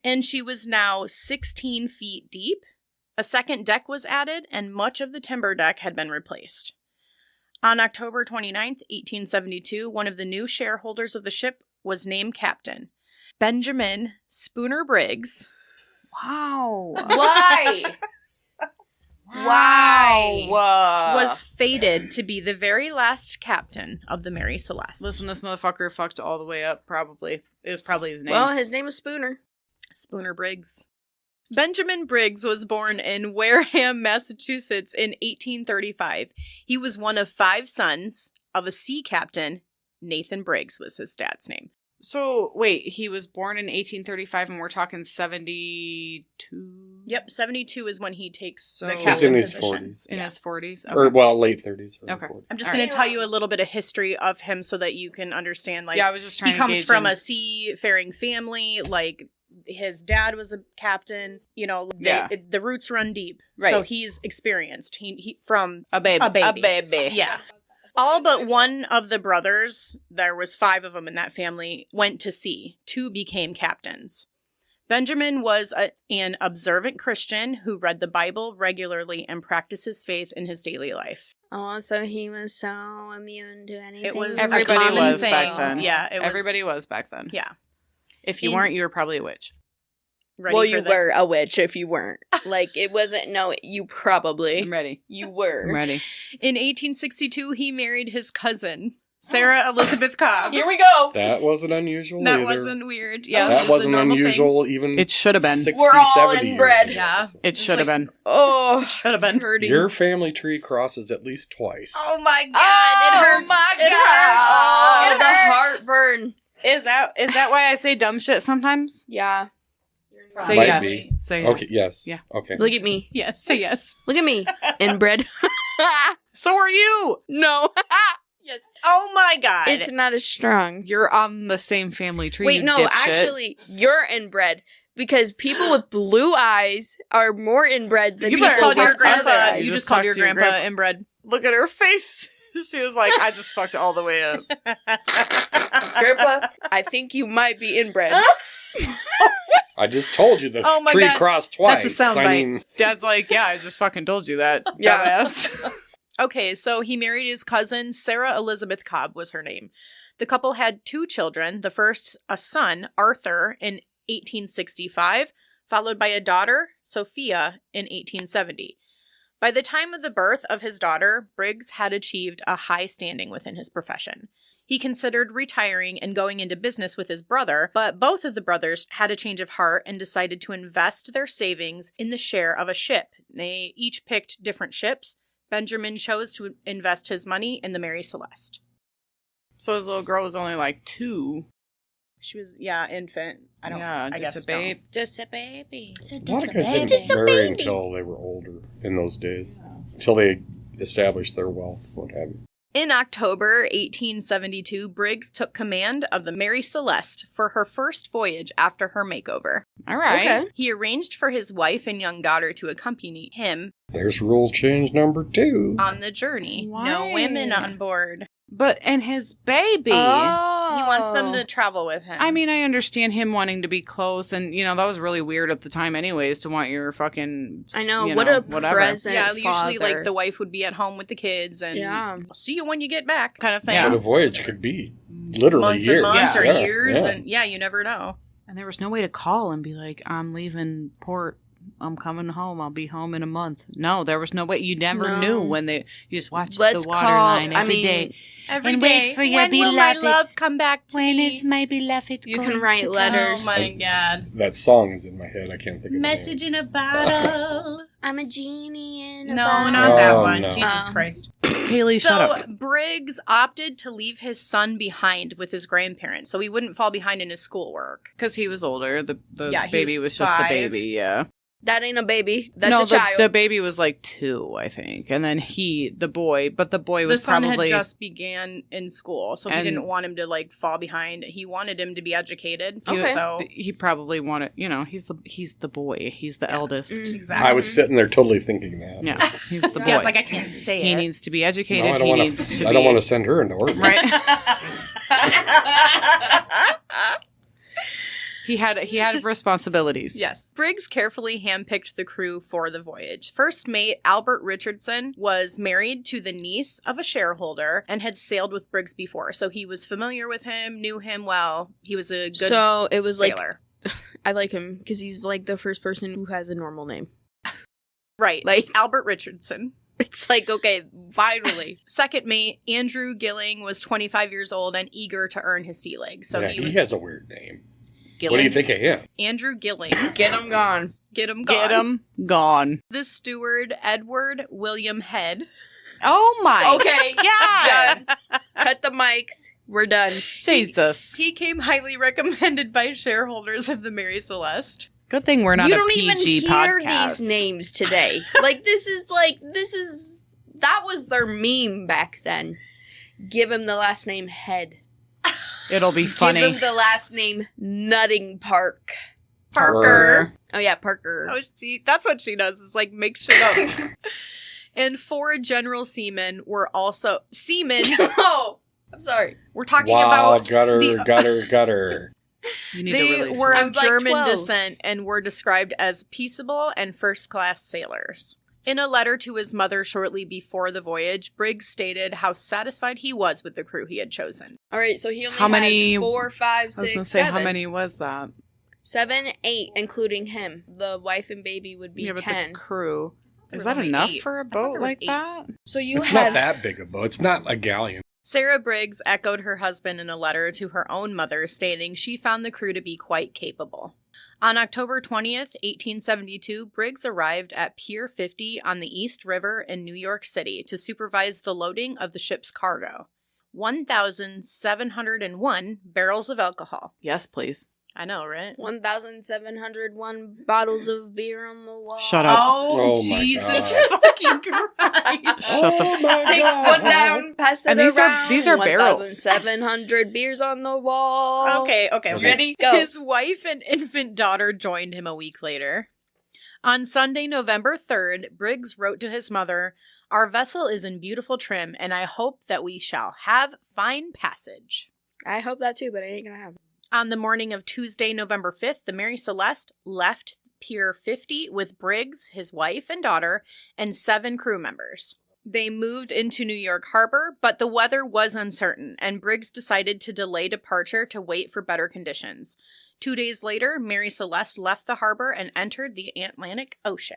and she was now 16 feet deep. A second deck was added, and much of the timber deck had been replaced. On October 29th, 1872, one of the new shareholders of the ship was named Captain Benjamin Spooner Briggs. Wow. why? Wow. Was fated to be the very last captain of the Mary Celeste. Listen, this motherfucker fucked all the way up. Probably it was probably his name. Well, his name was Spooner. Spooner Briggs. Benjamin Briggs was born in Wareham, Massachusetts in 1835. He was one of 5 sons of a sea captain. Nathan Briggs was his dad's name. So wait, he was born in 1835, and we're talking 72. Yep, 72 is when he takes So- the He's captain in his position. 40s. In Yeah. his 40s. Or, well, late 30s. early Okay. 40s. I'm just All going right. to tell you a little bit of history of him so that you can understand, like, yeah, I was just trying. he to comes gauge from in- a seafaring family, like, his dad was a captain, you know, Yeah. the roots run deep. Right. So he's experienced. He from a baby. a baby. A baby. Yeah. All but one of the brothers, there was 5 of them in that family, went to sea. 2 became captains. Benjamin was an observant Christian who read the Bible regularly and practiced his faith in his daily life. Oh, so he was so immune to anything. It was Everybody a common was thing. back then. Yeah, it was, Everybody was back then. Yeah. If you In- weren't, you were probably a witch. Ready Well, for you this? were a witch if you weren't. Like, it wasn't, no, you probably. I'm ready. You I'm were. ready. In 1862, he married his cousin, Sarah Elizabeth Cobb. Here we go. That wasn't unusual That either. wasn't weird. Yeah, that was a wasn't normal thing. unusual even It should have been. 60, We're all 70 years inbred. ago. Yeah. It should have been. Oh, Should have been. hurting. Your family tree crosses at least twice. Oh my god! Oh, it hurts. my It God. hurts. Oh, It the hurts. heartburn. Is that why I say dumb shit sometimes? Yeah. Say Might yes. be. Say yes. Okay, yes. Yeah. Okay. Look at me. Yes, say yes. Look at me. Inbred. So are you. No. Yes. Oh my god! It's not as strong. You're on the same family tree. Wait, you no, dipshit. actually, you're inbred. Because people with blue eyes are more inbred than you people just called with your grandpa. other eyes. You You just just called talked your to your grandpa grandpa. inbred. Look at her face. She was like, I just fucked all the way up. Grandpa, I think you might be inbred. I just told you the Oh my tree God. crossed twice. That's a soundbite. I mean, Dad's like, yeah, I just fucking told you that. Yeah. Dumbass. Okay, so he married his cousin, Sarah Elizabeth Cobb was her name. The couple had 2 children. The first, a son, Arthur, in 1865, followed by a daughter, Sophia, in 1870. By the time of the birth of his daughter, Briggs had achieved a high standing within his profession. He considered retiring and going into business with his brother, but both of the brothers had a change of heart and decided to invest their savings in the share of a ship. They each picked different ships. Benjamin chose to invest his money in the Mary Celeste. So his little girl was only like 2. She was, infant. I just guess a babe. Just a baby. A lot of guys didn't marry until they were older in those days. Until they established their wealth, what have you. In October 1872, Briggs took command of the Mary Celeste for her first voyage after her makeover. All right. Okay. He arranged for his wife and young daughter to accompany him There's rule change number 2. on the journey. Why? No women on board. And his baby. Oh. He wants them to travel with him. I mean, I understand him wanting to be close, and, that was really weird at the time anyways, to want your fucking, I know, what a whatever. present. yeah, usually father. like the wife would be at home with the kids and Yeah. see you when you get back kind of thing. Yeah. But a voyage could be literally Months years. and months or Yeah, years, yeah. and you never know. And there was no way to call and be like, I'm leaving port. I'm coming home. I'll be home in a month. No, there was no way. You never No. knew when you just watched Let's the water call- line I every mean, day. Every And day. wait for your when will my beloved- love come back to When me? is my beloved You going can write to come? letters. Oh my god. That song is in my head. I can't think of the Message name. in a bottle. I'm a genie in a No, bottle. not that Oh, one. no. Jesus Christ. Haley, shut up. So Briggs opted to leave his son behind with his grandparents so he wouldn't fall behind in his schoolwork. Because he was older. The Yeah, he baby was was just a 5. baby, yeah. That ain't a baby. That's no, a child. The baby was like 2, I think. And then the boy The was son probably... had just began in school, so he And- didn't want him to fall behind. He wanted him to be educated. Okay. So He probably wanted, he's the boy. He's the eldest. Mm. exactly. I was sitting there totally thinking that. Yeah, he's the boy. Dad's like, I can't say He it. needs to be No, educated. I don't He want needs to. to I don't be- want to send her into work. Right. He had responsibilities. Yes. Briggs carefully handpicked the crew for the voyage. First mate Albert Richardson was married to the niece of a shareholder and had sailed with Briggs before, so he was familiar with him, knew him well. He was a good So it was sailor. I like him because he's like the first person who has a normal name. Right. Like- Albert Richardson. It's like, okay, finally. Second mate Andrew Gilling was 25 years old and eager to earn his sea legs. So Yeah, he he was has a weird name. What do you think of him? Andrew Gilling. Get him gone. Get him gone. Get him gone. The steward Edward William Head. Oh my Okay, God. done. Cut the mics. We're done. Jesus. He came highly recommended by shareholders of the Mary Celeste. Good thing we're not You a don't PG even hear podcast. these names today. That was their meme back then. Give him the last name Head. It'll be funny. Give him the last name Nutting Park. Parker. Oh yeah, Parker. Oh, see, that's what she does, is make shit up. And 4 general seamen were also... Seamen? Oh, I'm sorry. We're talking Wow, about... gutter, the- gutter. You need They to really were I'm of like German 12. descent and were described as peaceable and first-class sailors. In a letter to his mother shortly before the voyage, Briggs stated how satisfied he was with the crew he had chosen. All right, so he only How many- has 4, 5, I was 6, gonna say, 7. how many was that? 7, 8, including him. The wife and baby would be Yeah, but 10. the crew. There Is was that only enough 8. for a I thought boat there was like 8. that? So you It's had not that big a boat. It's not a galleon. Sarah Briggs echoed her husband in a letter to her own mother, stating she found the crew to be quite capable. On October 20th, 1872, Briggs arrived at Pier 50 on the East River in New York City to supervise the loading of the ship's cargo. 1,701 barrels of alcohol. Yes, please. I know, right? 1,701 bottles of beer on the wall. Shut up. Oh, Oh my Jesus God. fucking Christ. Shut the- Oh my Take God. one down, pass it And around. these are barrels. 1,700 beers on the wall. Okay. Ready? Go. His wife and infant daughter joined him a week later. On Sunday, November 3rd, Briggs wrote to his mother, "Our vessel is in beautiful trim, and I hope that we shall have fine passage." I hope that too, but it ain't gonna happen. On the morning of Tuesday, November 5th, the Mary Celeste left Pier 50 with Briggs, his wife and daughter, and 7 crew members. They moved into New York Harbor, but the weather was uncertain, and Briggs decided to delay departure to wait for better conditions. 2 days later, Mary Celeste left the harbor and entered the Atlantic Ocean.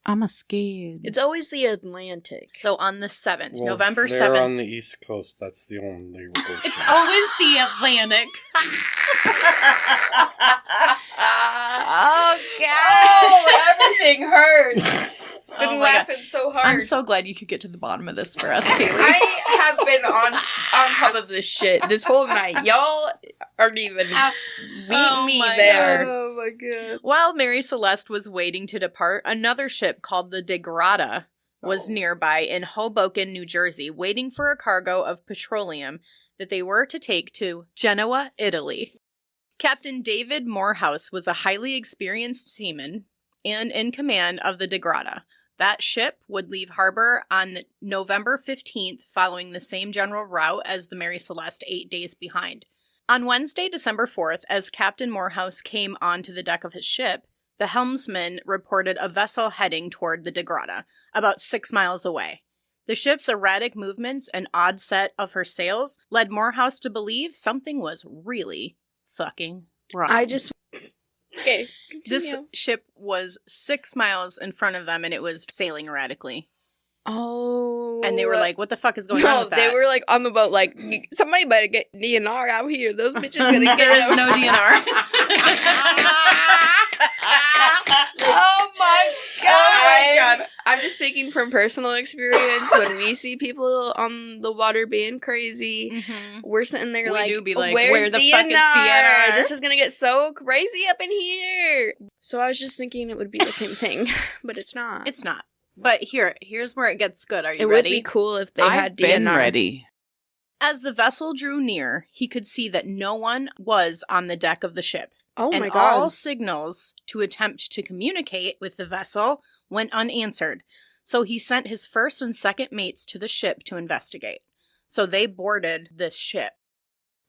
I'm scared. It's always the Atlantic. So on the 7th, Well, November they're 7th. on the East Coast. That's the only ocean. It's always the Atlantic. Oh, God. Everything hurts. Oh Been my laughing so hard. I'm so glad you could get to the bottom of this for us, Kaylee. I have been on top of this shit this whole night. Y'all aren't even meet me there. Oh my god. While Mary Celeste was waiting to depart, another ship called the Degrada was nearby in Hoboken, New Jersey, waiting for a cargo of petroleum that they were to take to Genoa, Italy. Captain David Morehouse was a highly experienced seaman and in command of the Degrada. That ship would leave harbor on November 15th, following the same general route as the Mary Celeste 8 days behind. On Wednesday, December 4th, as Captain Morehouse came onto the deck of his ship, the helmsman reported a vessel heading toward the Degrada, about 6 miles away. The ship's erratic movements and odd set of her sails led Morehouse to believe something was really fucking wrong. Okay, This continue. ship was 6 miles in front of them, and it was sailing erratically. Oh. And they were like, what the fuck is going on No, with that? they were like on the boat, like, somebody better get DNR out here. Those bitches gonna get There is them. no DNR. Oh my God. I'm just speaking from personal experience. When we see people on the water being crazy, Mhm. we're sitting there We like, do be like, where's where the DNR? fuck is DNR? This is gonna get so crazy up in here. So I was just thinking it would be the same thing, but it's not. It's not. But here's where it gets good. Are you it ready? would be cool if they I've had been DNR. ready. As the vessel drew near, he could see that no one was on the deck of the ship. Oh and my god. all signals to attempt to communicate with the vessel went unanswered. So he sent his first and second mates to the ship to investigate. So they boarded this ship.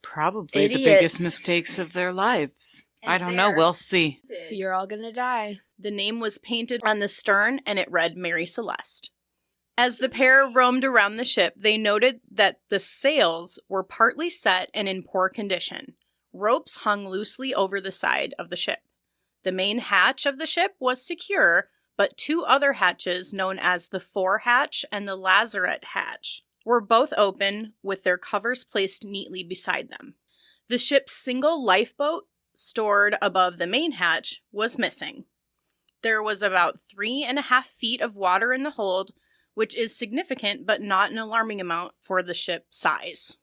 Probably the Idiots. biggest mistakes of their lives. And I don't know. there- We'll see. You're all gonna die. The name was painted on the stern, and it read Mary Celeste. As the pair roamed around the ship, they noted that the sails were partly set and in poor condition. Ropes hung loosely over the side of the ship. The main hatch of the ship was secure, but 2 other hatches, known as the fore hatch and the lazarette hatch, were both open with their covers placed neatly beside them. The ship's single lifeboat, stored above the main hatch, was missing. There was about 3.5 feet of water in the hold, which is significant but not an alarming amount for the ship's size.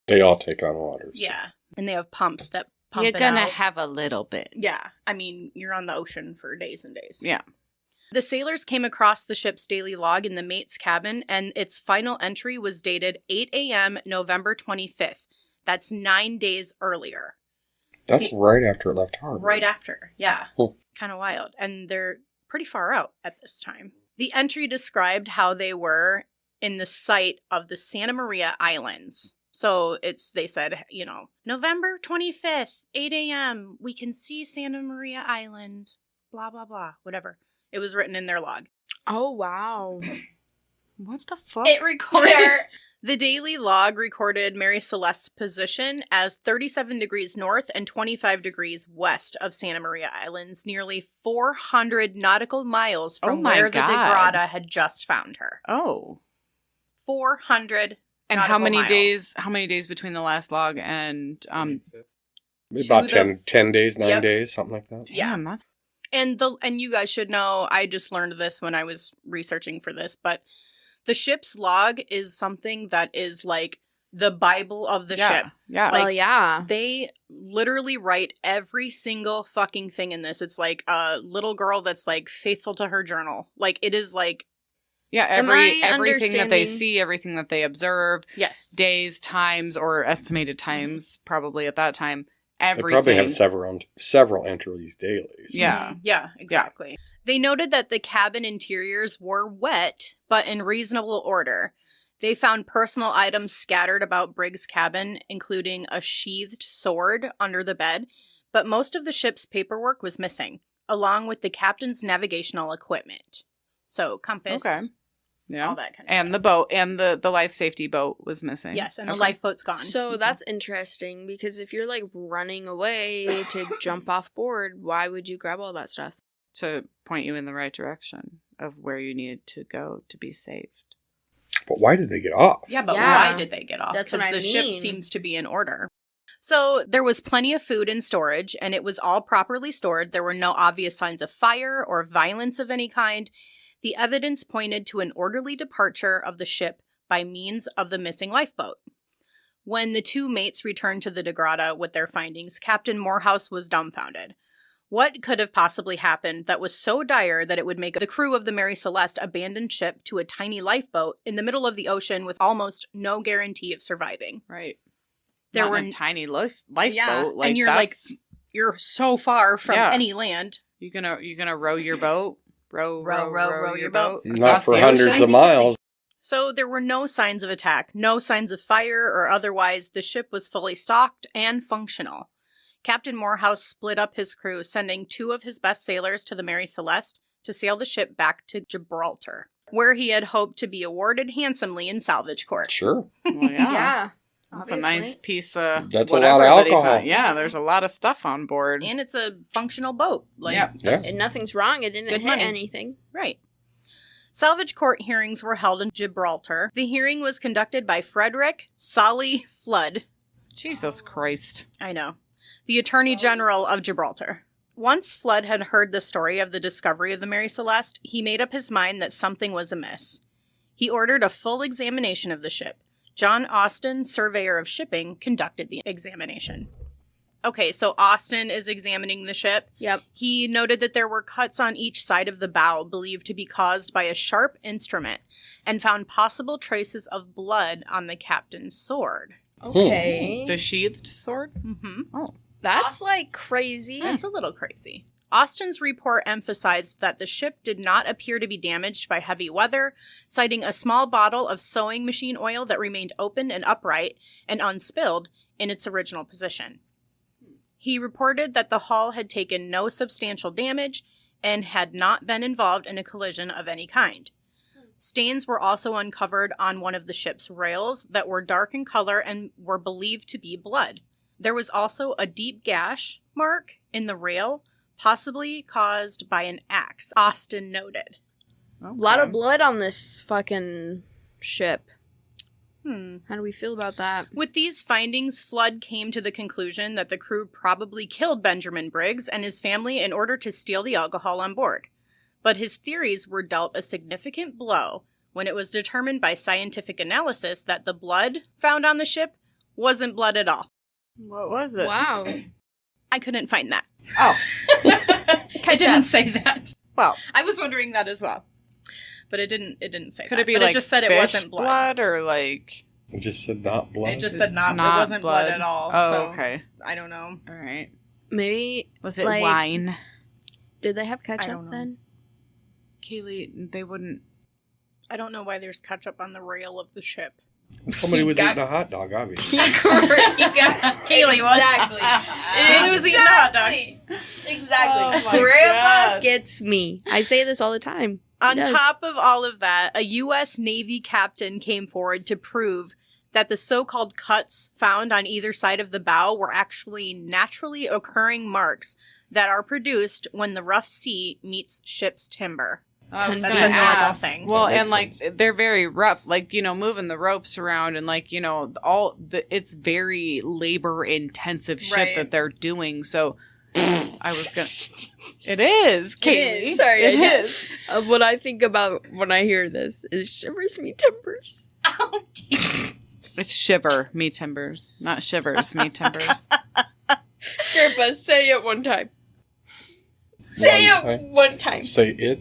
They all take on water. so. Yeah, and they have pumps that pump You're it gonna out. have a little bit. Yeah, I mean, you're on the ocean for days and days. Yeah. The sailors came across the ship's daily log in the mate's cabin, and its final entry was dated 8 a.m. November 25th. That's 9 days earlier. That's right after it left harbor. Right after, yeah. Cool. Kind of wild. And they're pretty far out at this time. The entry described how they were in the site of the Santa Maria Islands. So they said, November 25th, 8 a.m., we can see Santa Maria Island, blah, blah, blah, whatever. It was written in their log. Oh wow. What the fuck? It recorded. The daily log recorded Mary Celeste's position as 37 degrees north and 25 degrees west of Santa Maria Islands, nearly 400 nautical miles from Oh my where the God. Degrada had just found her. Oh. 400 And nautical how many miles. days? How many days between the last log and Maybe about to the- 10 days, 9 Yep. days, something like that. Yeah. Damn, that's And you guys should know, I just learned this when I was researching for this, but the ship's log is something that is like the Bible of the ship. Yeah. Like, Well, yeah. They literally write every single fucking thing in this. It's like a little girl that's like faithful to her journal. Like it is like, Yeah, Am I everything that they understanding- see, everything that they observe, yes. days, times, or estimated times, probably at that time, everything. They probably have several entries daily. So. Yeah. Yeah, exactly. They noted that the cabin interiors were wet, but in reasonable order. They found personal items scattered about Briggs' cabin, including a sheathed sword under the bed, but most of the ship's paperwork was missing, along with the captain's navigational equipment. So, compass, Okay. Yeah. all that kind of And stuff. the boat and the life safety boat was missing. Yes, and the Okay. lifeboat's gone. So that's interesting because if you're like running away to jump off board, why would you grab all that stuff? To point you in the right direction. of where you needed to go to be saved. But why did they get off? Yeah, but Yeah. why did they get off? That's what 'Cause I the ship mean. seems to be in order. So there was plenty of food in storage, and it was all properly stored. There were no obvious signs of fire or violence of any kind. The evidence pointed to an orderly departure of the ship by means of the missing lifeboat. When the two mates returned to the Degrada with their findings, Captain Morehouse was dumbfounded. What could have possibly happened that was so dire that it would make the crew of the Mary Celeste abandon ship to a tiny lifeboat in the middle of the ocean with almost no guarantee of surviving? Right. There Not were in a tiny lifeboat. Yeah, Like, and you're that's, you're so far from Yeah. any land. you gonna row your boat, row your boat. Not across for the hundreds ocean? of miles. So there were no signs of attack, no signs of fire or otherwise. The ship was fully stocked and functional. Captain Morehouse split up his crew, sending 2 of his best sailors to the Mary Celeste to sail the ship back to Gibraltar, where he had hoped to be awarded handsomely in salvage court. Sure. Well, yeah. Yeah. That's a obviously. nice piece of That's a whatever lot of that he alcohol. found. Yeah, there's a lot of stuff on board. And it's a functional boat. Yep. Yeah. And nothing's wrong. It didn't Good hit money. anything. Right. Salvage court hearings were held in Gibraltar. The hearing was conducted by Frederick Solly Flood. Jesus Christ. I know. The Attorney General of Gibraltar. Once Flood had heard the story of the discovery of the Mary Celeste, he made up his mind that something was amiss. He ordered a full examination of the ship. John Austin, surveyor of shipping, conducted the examination. Okay, so Austin is examining the ship. Yep. He noted that there were cuts on each side of the bow believed to be caused by a sharp instrument and found possible traces of blood on the captain's sword. Okay. The sheathed sword? Mm-hmm. Oh. That's like crazy. That's a little crazy. Austin's report emphasized that the ship did not appear to be damaged by heavy weather, citing a small bottle of sewing machine oil that remained open and upright and unspilled in its original position. He reported that the hull had taken no substantial damage and had not been involved in a collision of any kind. Stains were also uncovered on one of the ship's rails that were dark in color and were believed to be blood. There was also a deep gash mark in the rail, possibly caused by an axe, Austin noted. A lot of blood on this fucking ship. Hmm. How do we feel about that? With these findings, Flood came to the conclusion that the crew probably killed Benjamin Briggs and his family in order to steal the alcohol on board. But his theories were dealt a significant blow when it was determined by scientific analysis that the blood found on the ship wasn't blood at all. What was it? Wow. I couldn't find that. Oh. I didn't say that. Well, I was wondering that as well. But it didn't say could that. it be But like it just said it fish wasn't blood. or like... It just said not blood. It just said not. It wasn't blood at all. Oh, so okay. I don't know. All right. Maybe, Was it Like- wine? did they have don't ketchup know. then? Kaylee, they wouldn't... I don't know why there's ketchup on the rail of the ship. Somebody was Got- eating a hot dog, obviously. Kaylee was. Exactly. Kaylee was eating a hot dog. Exactly. Oh my Grandpa God. gets me. I say this all the time. On He does. top of all of that, a U.S. Navy captain came forward to prove that the so-called cuts found on either side of the bow were actually naturally occurring marks that are produced when the rough sea meets ship's timber. I was That's gonna a normal ask. thing. Well, That makes and like sense. they're very rough, like moving the ropes around, and like it's very labor intensive shit Right. that they're doing. So I was gonna. It is, Kaylee. is. Sorry, it I is. What I think about when I hear this is shivers me timbers. It's shiver me timbers, not shivers me timbers. Grandpa, say it one time. One time. Say it.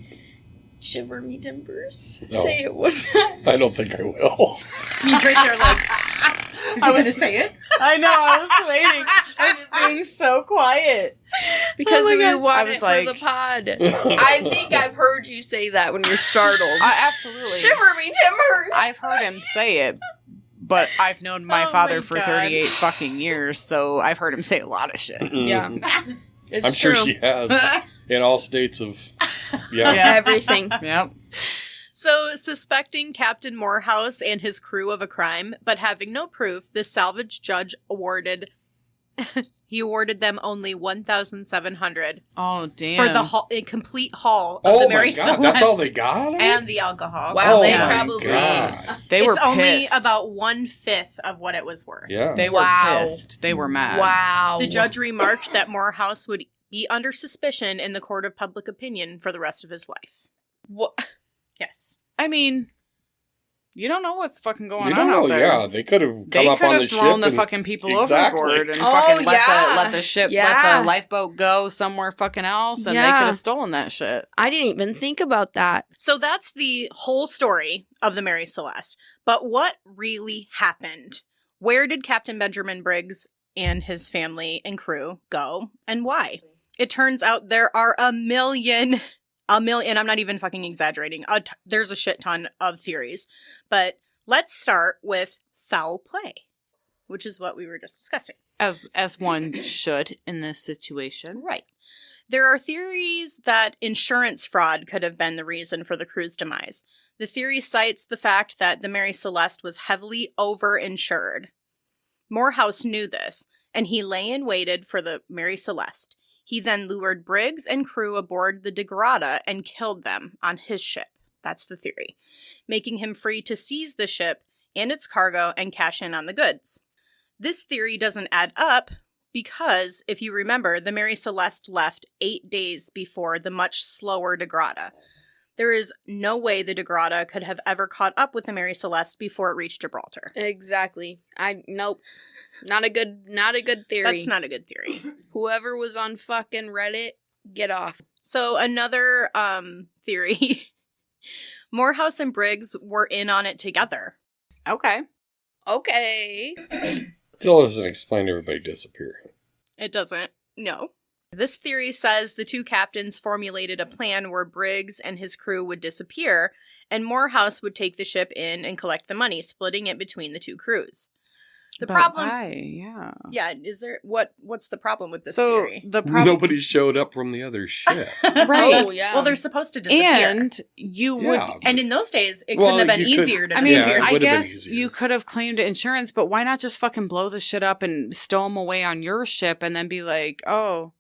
Shiver me timbers. No. Say it one time. I don't think I will. Me and Tracy are like, is he going to say it? I know. I was waiting. I was being so quiet. Because Oh my we God. want I was it like- for the pod. I think I've heard you say that when you're startled. Absolutely. Shiver me timbers. I've heard him say it, but I've known my Oh father my for God. 38 fucking years, so I've heard him say a lot of shit. Yeah. It's I'm sure true. she has. In all states of... Yeah. Yeah. Everything. Yep. So, suspecting Captain Morehouse and his crew of a crime, but having no proof, the salvage judge awarded He awarded them only $1,700 Oh, damn. for the complete haul of the Oh Mary my God, Celeste that's all they got on it? and the alcohol. Wow, oh they my probably- God. They were It's only pissed. about 1/5 of what it was worth. Yeah. They were Wow. pissed. They were mad. Wow. The judge remarked that Morehouse would be under suspicion in the court of public opinion for the rest of his life. What? Yes. I mean, you don't know what's fucking going You on don't know, out there. yeah. They could have They come up could on the have ship. thrown the and- fucking people Exactly. overboard and Oh, fucking yeah. let the ship, let Yeah. the lifeboat go somewhere fucking else, and they Yeah. could have stolen that shit. I didn't even think about that. So that's the whole story of the Mary Celeste. But what really happened? Where did Captain Benjamin Briggs and his family and crew go, and why? It turns out there are a million, I'm not even fucking exaggerating, there's a shit ton of theories. But let's start with foul play, which is what we were just discussing. As one should in this situation. Right. There are theories that insurance fraud could have been the reason for the crew's demise. The theory cites the fact that the Mary Celeste was heavily overinsured. Morehouse knew this, and he lay in waited for the Mary Celeste. He then lured Briggs and crew aboard the Degrada and killed them on his ship. That's the theory, making him free to seize the ship and its cargo and cash in on the goods. This theory doesn't add up because, if you remember, the Mary Celeste left 8 days before the much slower Degrada. There is no way the Degrada could have ever caught up with the Mary Celeste before it reached Gibraltar. Exactly. Nope. Not a good theory. That's not a good theory. Whoever was on fucking Reddit, get off. So another theory, Morehouse and Briggs were in on it together. Okay. Okay. Still doesn't explain everybody disappearing. It doesn't. No. This theory says the two captains formulated a plan where Briggs and his crew would disappear, and Morehouse would take the ship in and collect the money, splitting it between the two crews. The But problem... why? Yeah. Yeah, is there... What's the problem with this So theory? the problem. Nobody showed up from the other ship. Right. Oh, yeah. Well, they're supposed to disappear. And you would. Yeah. And in those days, it Well, couldn't have been you could- easier to I mean, Yeah, disappear. it I would've been guess easier. you could have claimed insurance, but why not just fucking blow the shit up and stow them away on your ship and then be like, oh,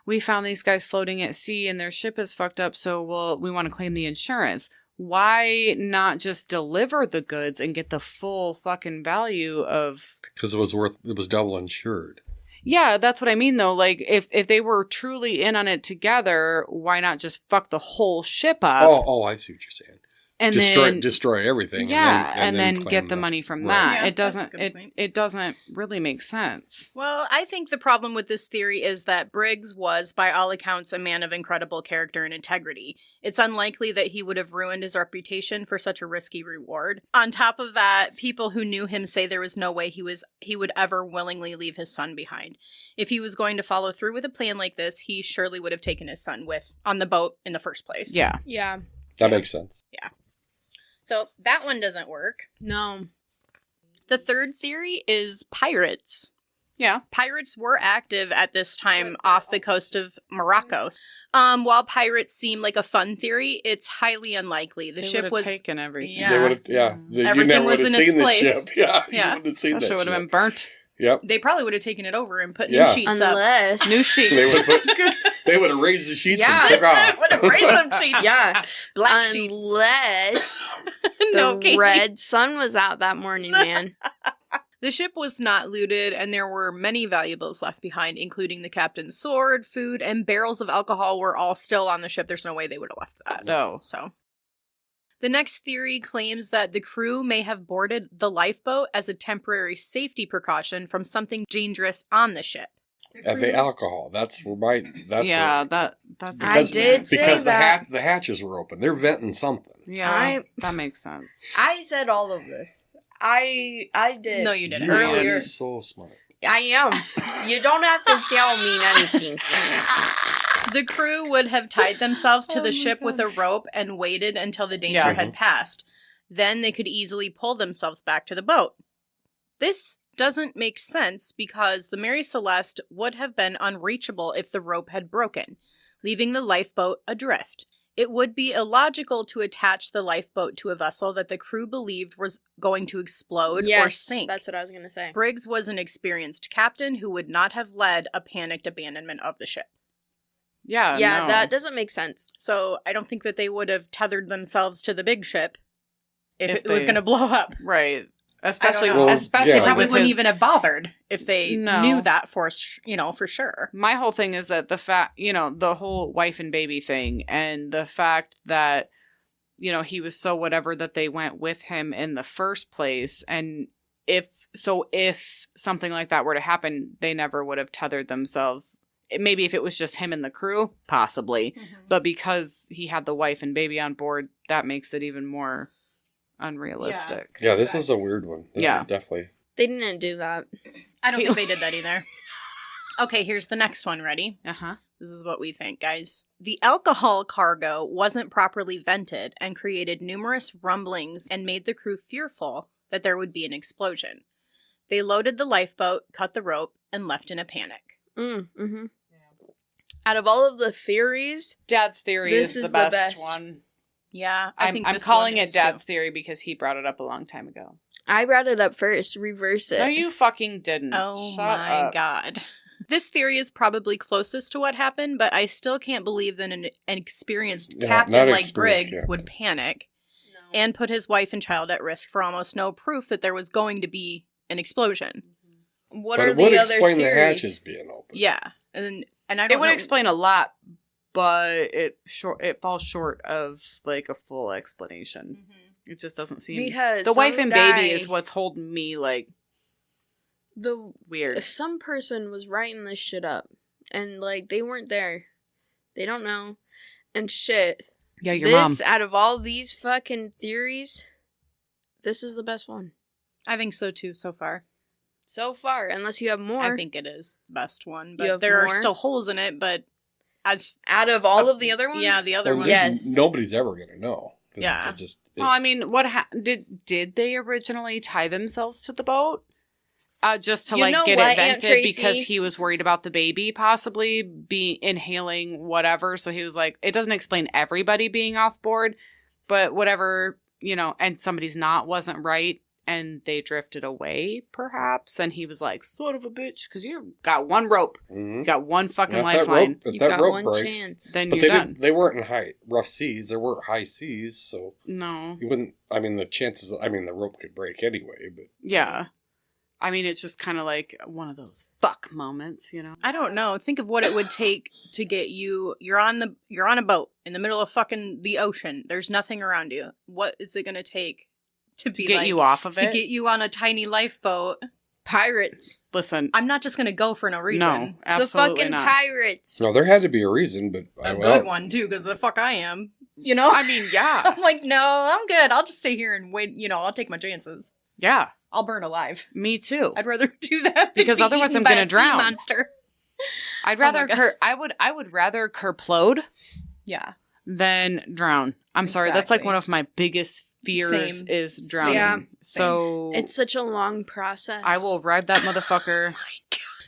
we found these guys floating at sea and their ship is fucked up, so we want to claim the insurance. Why not just deliver the goods and get the full fucking value of... Because it was double insured. Yeah, that's what I mean, though. Like, if they were truly in on it together, why not just fuck the whole ship up? Oh, I see what you're saying. and Destroy everything. Yeah, and then get claim the money from right. that. Yeah, It that's a doesn't. good point. It doesn't really make sense. Well, I think the problem with this theory is that Briggs was, by all accounts, a man of incredible character and integrity. It's unlikely that he would have ruined his reputation for such a risky reward. On top of that, people who knew him say there was no way he would ever willingly leave his son behind. If he was going to follow through with a plan like this, he surely would have taken his son on the boat in the first place. Yeah. Yeah. That makes sense. So that one doesn't work. No. The third theory is pirates. Yeah. Pirates were active at this time off the coast of Morocco. While pirates seem like a fun theory, it's highly unlikely. The They ship would've was taken everything. Yeah. They would have, yeah. You Everything never was would have in its seen the place. ship. Yeah, Yeah. you would have seen That that shit would have ship. been burnt. Yep. They probably would have taken it over and put new Yeah. sheets up. Unless. New sheets. They would have raised the sheets Yeah. and took off. would have raised some sheets. Yeah. Black sheets. Unless No, the Katie. red sun was out that morning, man. The ship was not looted, and there were many valuables left behind, including the captain's sword, food, and barrels of alcohol were all still on the ship. There's no way they would have left that. No. So, the next theory claims that the crew may have boarded the lifeboat as a temporary safety precaution from something dangerous on the ship. The alcohol. That's right. That's yeah, right. that's. I did say because that. the hatches were open. They're venting something. Yeah, that makes sense. I said all of this. I did. No, you didn't. You Earlier. are so smart. I am. You don't have to tell me anything. The crew would have tied themselves to the ship with a rope and waited until the danger Yeah. had passed. Then they could easily pull themselves back to the boat. This doesn't make sense because the Mary Celeste would have been unreachable if the rope had broken, leaving the lifeboat adrift. It would be illogical to attach the lifeboat to a vessel that the crew believed was going to explode or sink. That's what I was going to say. Briggs was an experienced captain who would not have led a panicked abandonment of the ship. Yeah, no. That doesn't make sense. So I don't think that they would have tethered themselves to the big ship if it was going to blow up. Right. Especially, I don't know. especially They Yeah. probably with wouldn't his, even have bothered if they No. knew that for sure. my whole thing is that the fact, the whole wife and baby thing, and the fact that, he was so whatever that they went with him in the first place. And if something like that were to happen, they never would have tethered themselves. Maybe if it was just him and the crew, possibly. But because he had the wife and baby on board, that makes it even more unrealistic. Yeah, this is a weird one. This Yeah. is definitely... They didn't do that. I don't think they did that either. Okay, here's the next one. Ready? Uh-huh. This is what we think, guys. The alcohol cargo wasn't properly vented and created numerous rumblings and made the crew fearful that there would be an explosion. They loaded the lifeboat, cut the rope, and left in a panic. Mm-hmm. Out of all of the theories, Dad's theory This is is the the best, best. one. Yeah, I think I'm this calling one it is Dad's too. theory because he brought it up a long time ago. I brought it up first. Reverse it. No, you fucking didn't. Oh Shut my up. god. This theory is probably closest to what happened, but I still can't believe that an experienced Yeah, captain not like experienced Briggs captain. would panic and put his wife and child at risk for almost no proof that there was going to be an explosion. What but are it would the other explain the theories? hatches being open. Yeah, and I don't It would know. explain a lot, but it falls short of like a full explanation. Mhm. It just doesn't seem Because the wife some and guy- baby is what's holding me like weird. Some person was writing this shit up, and like they weren't there. They don't know, and shit. Yeah, your mom. This out of all these fucking theories, this is the best one I think so too so far. so far. Unless you have more. I think it is the best one, You but have there are more? still holes in it, but as out of all of the other ones. yeah, the other Well, ones. Yes. Nobody's ever going to know. 'Cause Yeah. it just Well, I mean, what did they originally tie themselves to the boat? Just to You know get what, it Aunt vented because Tracy? he was worried about the baby possibly be inhaling whatever. So he was like, it doesn't explain everybody being off board, but whatever, and somebody's wasn't right. And they drifted away, perhaps. And he was like, "Son of a bitch," because you got one rope, you got one fucking If that lifeline. rope- if You that got rope one breaks, chance. Then But you're they done. they weren't in rough seas. There weren't high seas, so No, you wouldn't. I mean, the chances. I mean, the rope could break anyway. But yeah. I mean, it's just kind of like one of those fuck moments, I don't know. Think of what it would take to get you. You're on a boat in the middle of fucking the ocean. There's nothing around you. What is it going to take to to get you off of to it. get you on a tiny lifeboat? Pirates. Listen, I'm not just going to go for no reason. no, The absolutely fucking not. pirates. no, there had to be a reason. But A good one too, because the fuck I am. I mean, yeah, I'm like, no, I'm good. I'll just stay here and wait. I'll take my chances. yeah, I'll burn alive. me too. I'd rather do that than Because be otherwise eaten I'm by gonna a sea drown. monster. I'd Oh my rather God. I would rather kerplode Yeah. than drown. I'm sorry, that's like Exactly. one of my biggest fears Same. is drowning. Yeah. So It's such a long process. I will ride that motherfucker.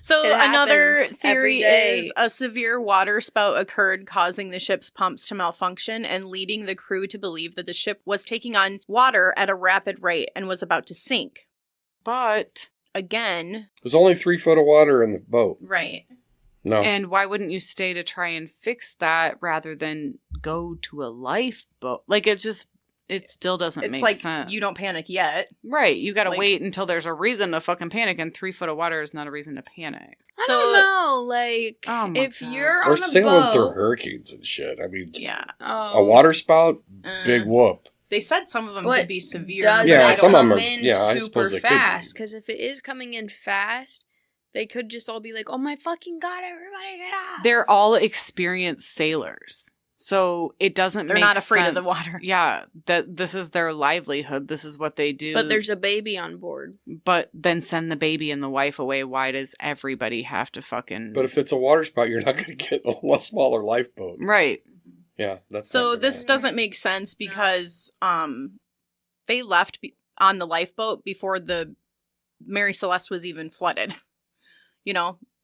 So It another happens theory every day. is a severe water spout occurred, causing the ship's pumps to malfunction and leading the crew to believe that the ship was taking on water at a rapid rate and was about to sink. But Again, There's only 3 foot of water in the boat. right. No, and why wouldn't you stay to try and fix that rather than go to a lifeboat? Like it still doesn't It's make like sense. you don't panic yet. Right, you gotta Like- wait until there's a reason to fucking panic, and 3 foot of water is not a reason to panic. I So- don't know. Like, Oh my if God. you're we're on a sailing through boat, hurricanes and shit. I mean, Yeah. oh, a water spout, Uh, big whoop. They said some of them But could be severe. does Yeah, it some of them come are- in yeah, I super suppose it could be. fast? Because if it is coming in fast, they could just all be like, "Oh my fucking god, everybody get off!" They're all experienced sailors, so it doesn't. They're make not afraid of the sense. water. Yeah, that this is their livelihood. This is what they do. But there's a baby on board. But then send the baby and the wife away. Why does everybody have to fucking? But if it's a water spout, you're not going to get a smaller lifeboat. right. Yeah, that's So not gonna this happen. doesn't make sense because they left on the lifeboat before the Mary Celeste was even flooded.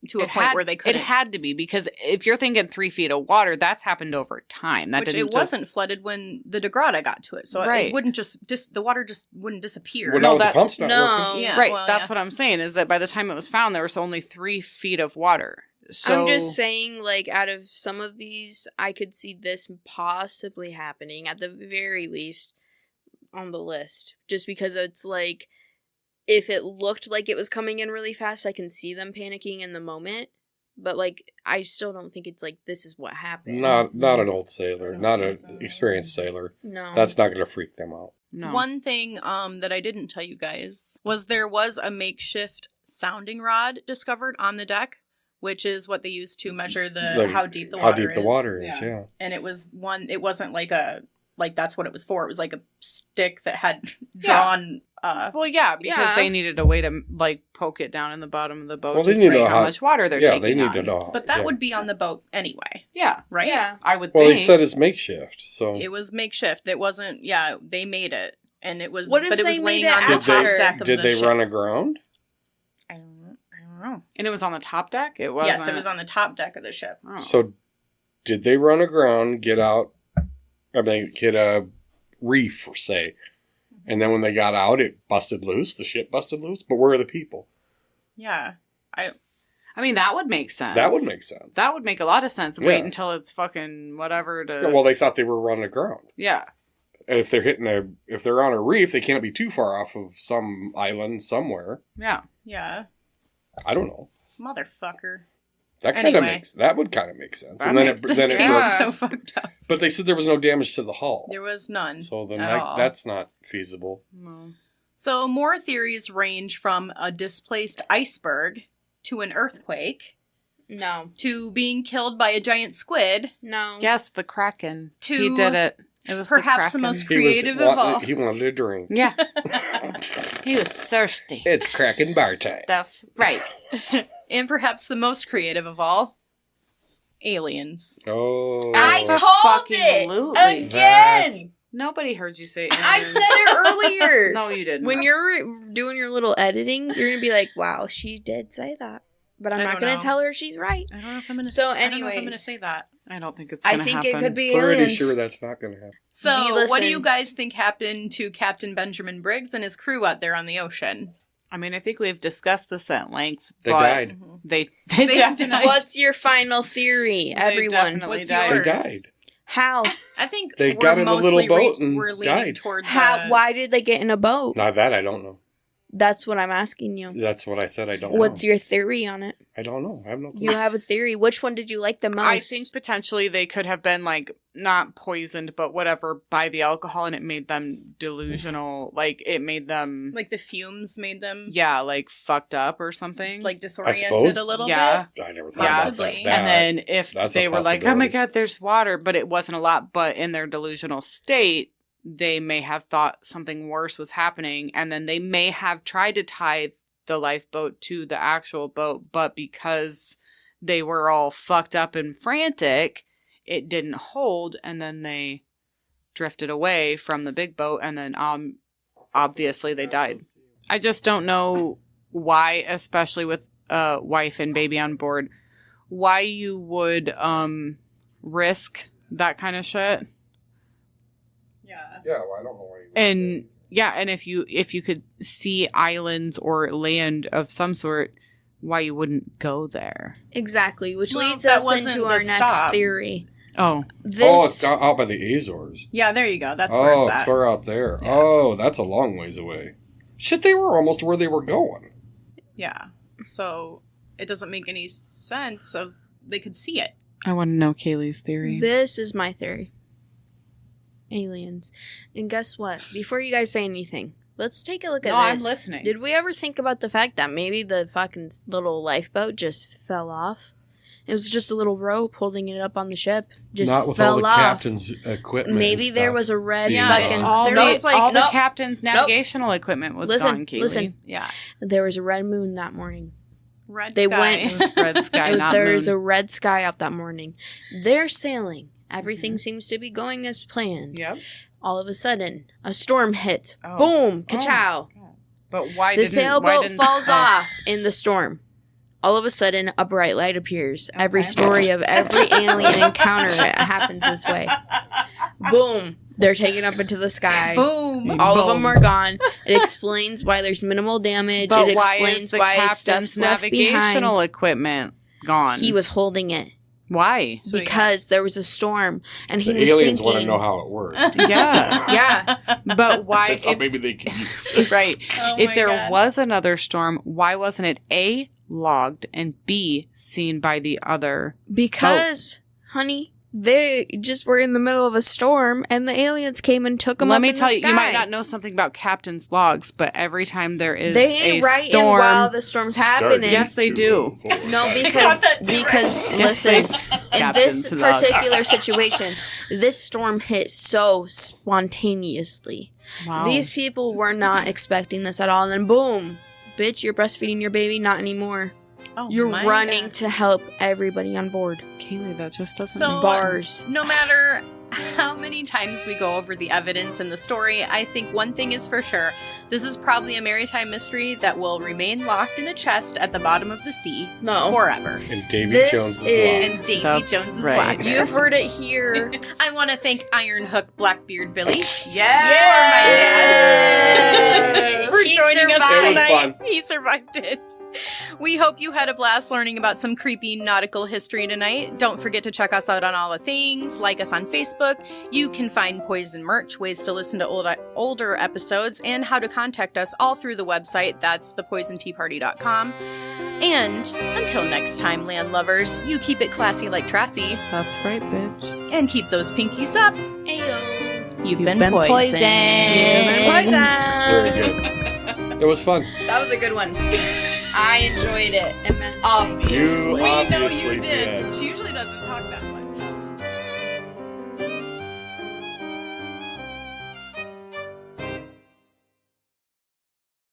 to a point where they couldn't. It had to be, because if you're thinking 3 feet of water, that's happened over time. That Which didn't it wasn't flooded when the Degrada got to it, so Right. it wouldn't the water just wouldn't disappear. Well, No, now that- the pump's not no. working. Yeah, right. well, That's yeah. what I'm saying, is that by the time it was found, there was only 3 feet of water. So I'm just saying, like, out of some of these, I could see this possibly happening, at the very least, on the list. Just because it's like, if it looked like it was coming in really fast, I can see them panicking in the moment. But, like, I still don't think it's like, this is what happened. Not an old sailor, not an experienced sailor. No. That's not going to freak them out. no. One thing that I didn't tell you guys was there was a makeshift sounding rod discovered on the deck, which is what they use to measure how deep the water is. How deep the water is, yeah. And it wasn't like that's what it was for. It was like a stick that had drawn Well, yeah, because Yeah. they needed a way to, like, poke it down in the bottom of the boat Well, to they need see to know how how- much water they're Yeah, taking they need on. to know. but that yeah. would be on the boat anyway, Yeah, right? Yeah. I would Well, think. he said it's makeshift, so It was makeshift. It wasn't. Yeah, they made it, and it was. What if but it was they laying made it on the Did top after? deck of did the they ship. run aground? I don't know. And it was on the top deck? It wasn't. Yes, it was on the top deck of the ship. Oh. So, did they run aground, get out? I mean, hit a reef, say, and then when they got out, it busted loose. The ship busted loose. But where are the people? Yeah, I mean, that would make sense. That would make sense. That would make a lot of sense. Wait Yeah. until it's fucking whatever to... Yeah, well, they thought they were running aground. yeah. And if they're on a reef, they can't be too far off of some island somewhere. Yeah. yeah, I don't know. motherfucker. That kind of Anyway. that would kind of make sense. That And then make- This then it game broke. was so fucked up. But they said there was no damage to the hull. There was none. So then at all. that's not feasible. No. So more theories range from a displaced iceberg to an earthquake No. to being killed by a giant squid No. Yes, the Kraken. To he did it. It was perhaps the Kraken. most creative of all. He wanted a drink. Yeah. He was thirsty. It's cracking bar time. That's right. And perhaps the most creative of all, aliens. Oh. I called it Absolutely. again. That's- Nobody heard you say I aliens. said it earlier. No, you didn't. When you're doing your little editing, you're gonna be like, "Wow, she did say that," but I'm I not don't gonna know. tell her she's right. I don't know if I'm gonna. So I don't know if I'm gonna anyways. say that. I don't think it's I gonna think happen. it could be Pretty aliens. sure that's not going to happen. So, Listen. what do you guys think happened to Captain Benjamin Briggs and his crew out there on the ocean? I mean, I think we've discussed this at length. They but died. They They definitely. What's your final theory, everyone? definitely What's died. yours? They died. How? I think They we're got in a little mostly boat and we're leaning died. toward How? the- Why did they get in a boat? Now that I don't know. That's what I'm asking you. That's what I said. I don't What's know. your theory on it? I don't know. I have no clue. You have a theory. Which one did you like the most? I think potentially they could have been like not poisoned, but whatever by the alcohol, and it made them delusional. Like it made them, like the fumes made them yeah, like fucked up or something. like suppose. disoriented a little Yeah. bit. I never thought Possibly. about that. and then if that's they a were like, "Oh my possibility. god, there's water," but it wasn't a lot, but in their delusional state, they may have thought something worse was happening, and then they may have tried to tie the lifeboat to the actual boat, but because they were all fucked up and frantic, it didn't hold, and then they drifted away from the big boat, and then obviously they died. I just don't know why, especially with a wife and baby on board, why you would risk that kind of shit. Yeah. Yeah, well, I don't know why. And yeah, and if you could see islands or land of some sort, why you wouldn't go there? exactly, which Well, leads that us wasn't into the our next stop. theory. Oh, This it's out by the Azores. Yeah, there you go. That's where Oh, it's at. clear out there. Yeah. Oh, that's a long ways away. Shit, they were almost where they were going. Yeah. So it doesn't make any sense of they could see it. I want to know Kaylee's theory. This is my theory. Aliens. And guess what? Before you guys say anything, let's take a look at No, I'm this. listening. Did we ever think about the fact that maybe the fucking little lifeboat just fell off? It was just a little rope holding it up on the ship. Just Not with fell all the off. captain's equipment. Maybe and there stuff. was a red Yeah, fucking. all there the, was like all the nope. captain's navigational equipment was Listen, gone, Kaylee. listen. Yeah. There was a red moon that morning. Red They sky. went- Red sky, not There's moon. a red sky out that morning. They're sailing. Everything seems to be going as planned. Yep. All of a sudden, a storm hit. Oh. Boom! Ka-chow! But why The didn't sailboat why didn't, falls off in the storm. All of a sudden, a bright light appears. Every story of every alien encounter happens this way. Boom. They're taken up into the sky. Boom. All of them are gone. It explains why there's minimal damage. But it why explains is the why captain's stuff's left navigational behind. equipment gone? He was holding it Why? So, because there was a storm, and he The was aliens thinking, want to know how it works. Yeah. Yeah. But why? They thought If, maybe they could use it. right. Oh If my there God. was another storm, why wasn't it A, logged, and B, seen by the other? because, honey, they just were in the middle of a storm, and the aliens came and took them Let up me in tell the you, sky. you might not know something about captain's logs, but every time there is They ain't a writing storm, while the storm's happening. Yes, they do. No, Got because that too, because right? Yes, listen, they- in Captain's this log. particular situation, this storm hit so spontaneously. Wow. These people were not expecting this at all, and then boom, bitch, you're breastfeeding your baby, not anymore. Oh You're my running God. to help everybody on board. Kaylee, that just doesn't So- make Bars. No matter how many times we go over the evidence in the story, I think one thing is for sure. This is probably a maritime mystery that will remain locked in a chest at the bottom of the sea No. forever. And Davy This Jones is- And lost. Davy That's Jones is right. locked. You've heard it here. I want to thank Ironhook Blackbeard Billy. Yay! For He joining us survived. It was tonight. fun. He survived it. We hope you had a blast learning about some creepy nautical history tonight. Don't forget to check us out on all the things. Like us on Facebook. You can find Poison merch, ways to listen to older episodes, and how to contact us all through the website. That's thepoisonteaparty.com. And until next time, land lovers, you keep it classy like Tracy, That's right, bitch. and keep those pinkies up. Ayo. You've You've been been poisoned. Very good. It was fun. That was a good one. I enjoyed it immensely. You We know obviously you did. She usually doesn't talk that much.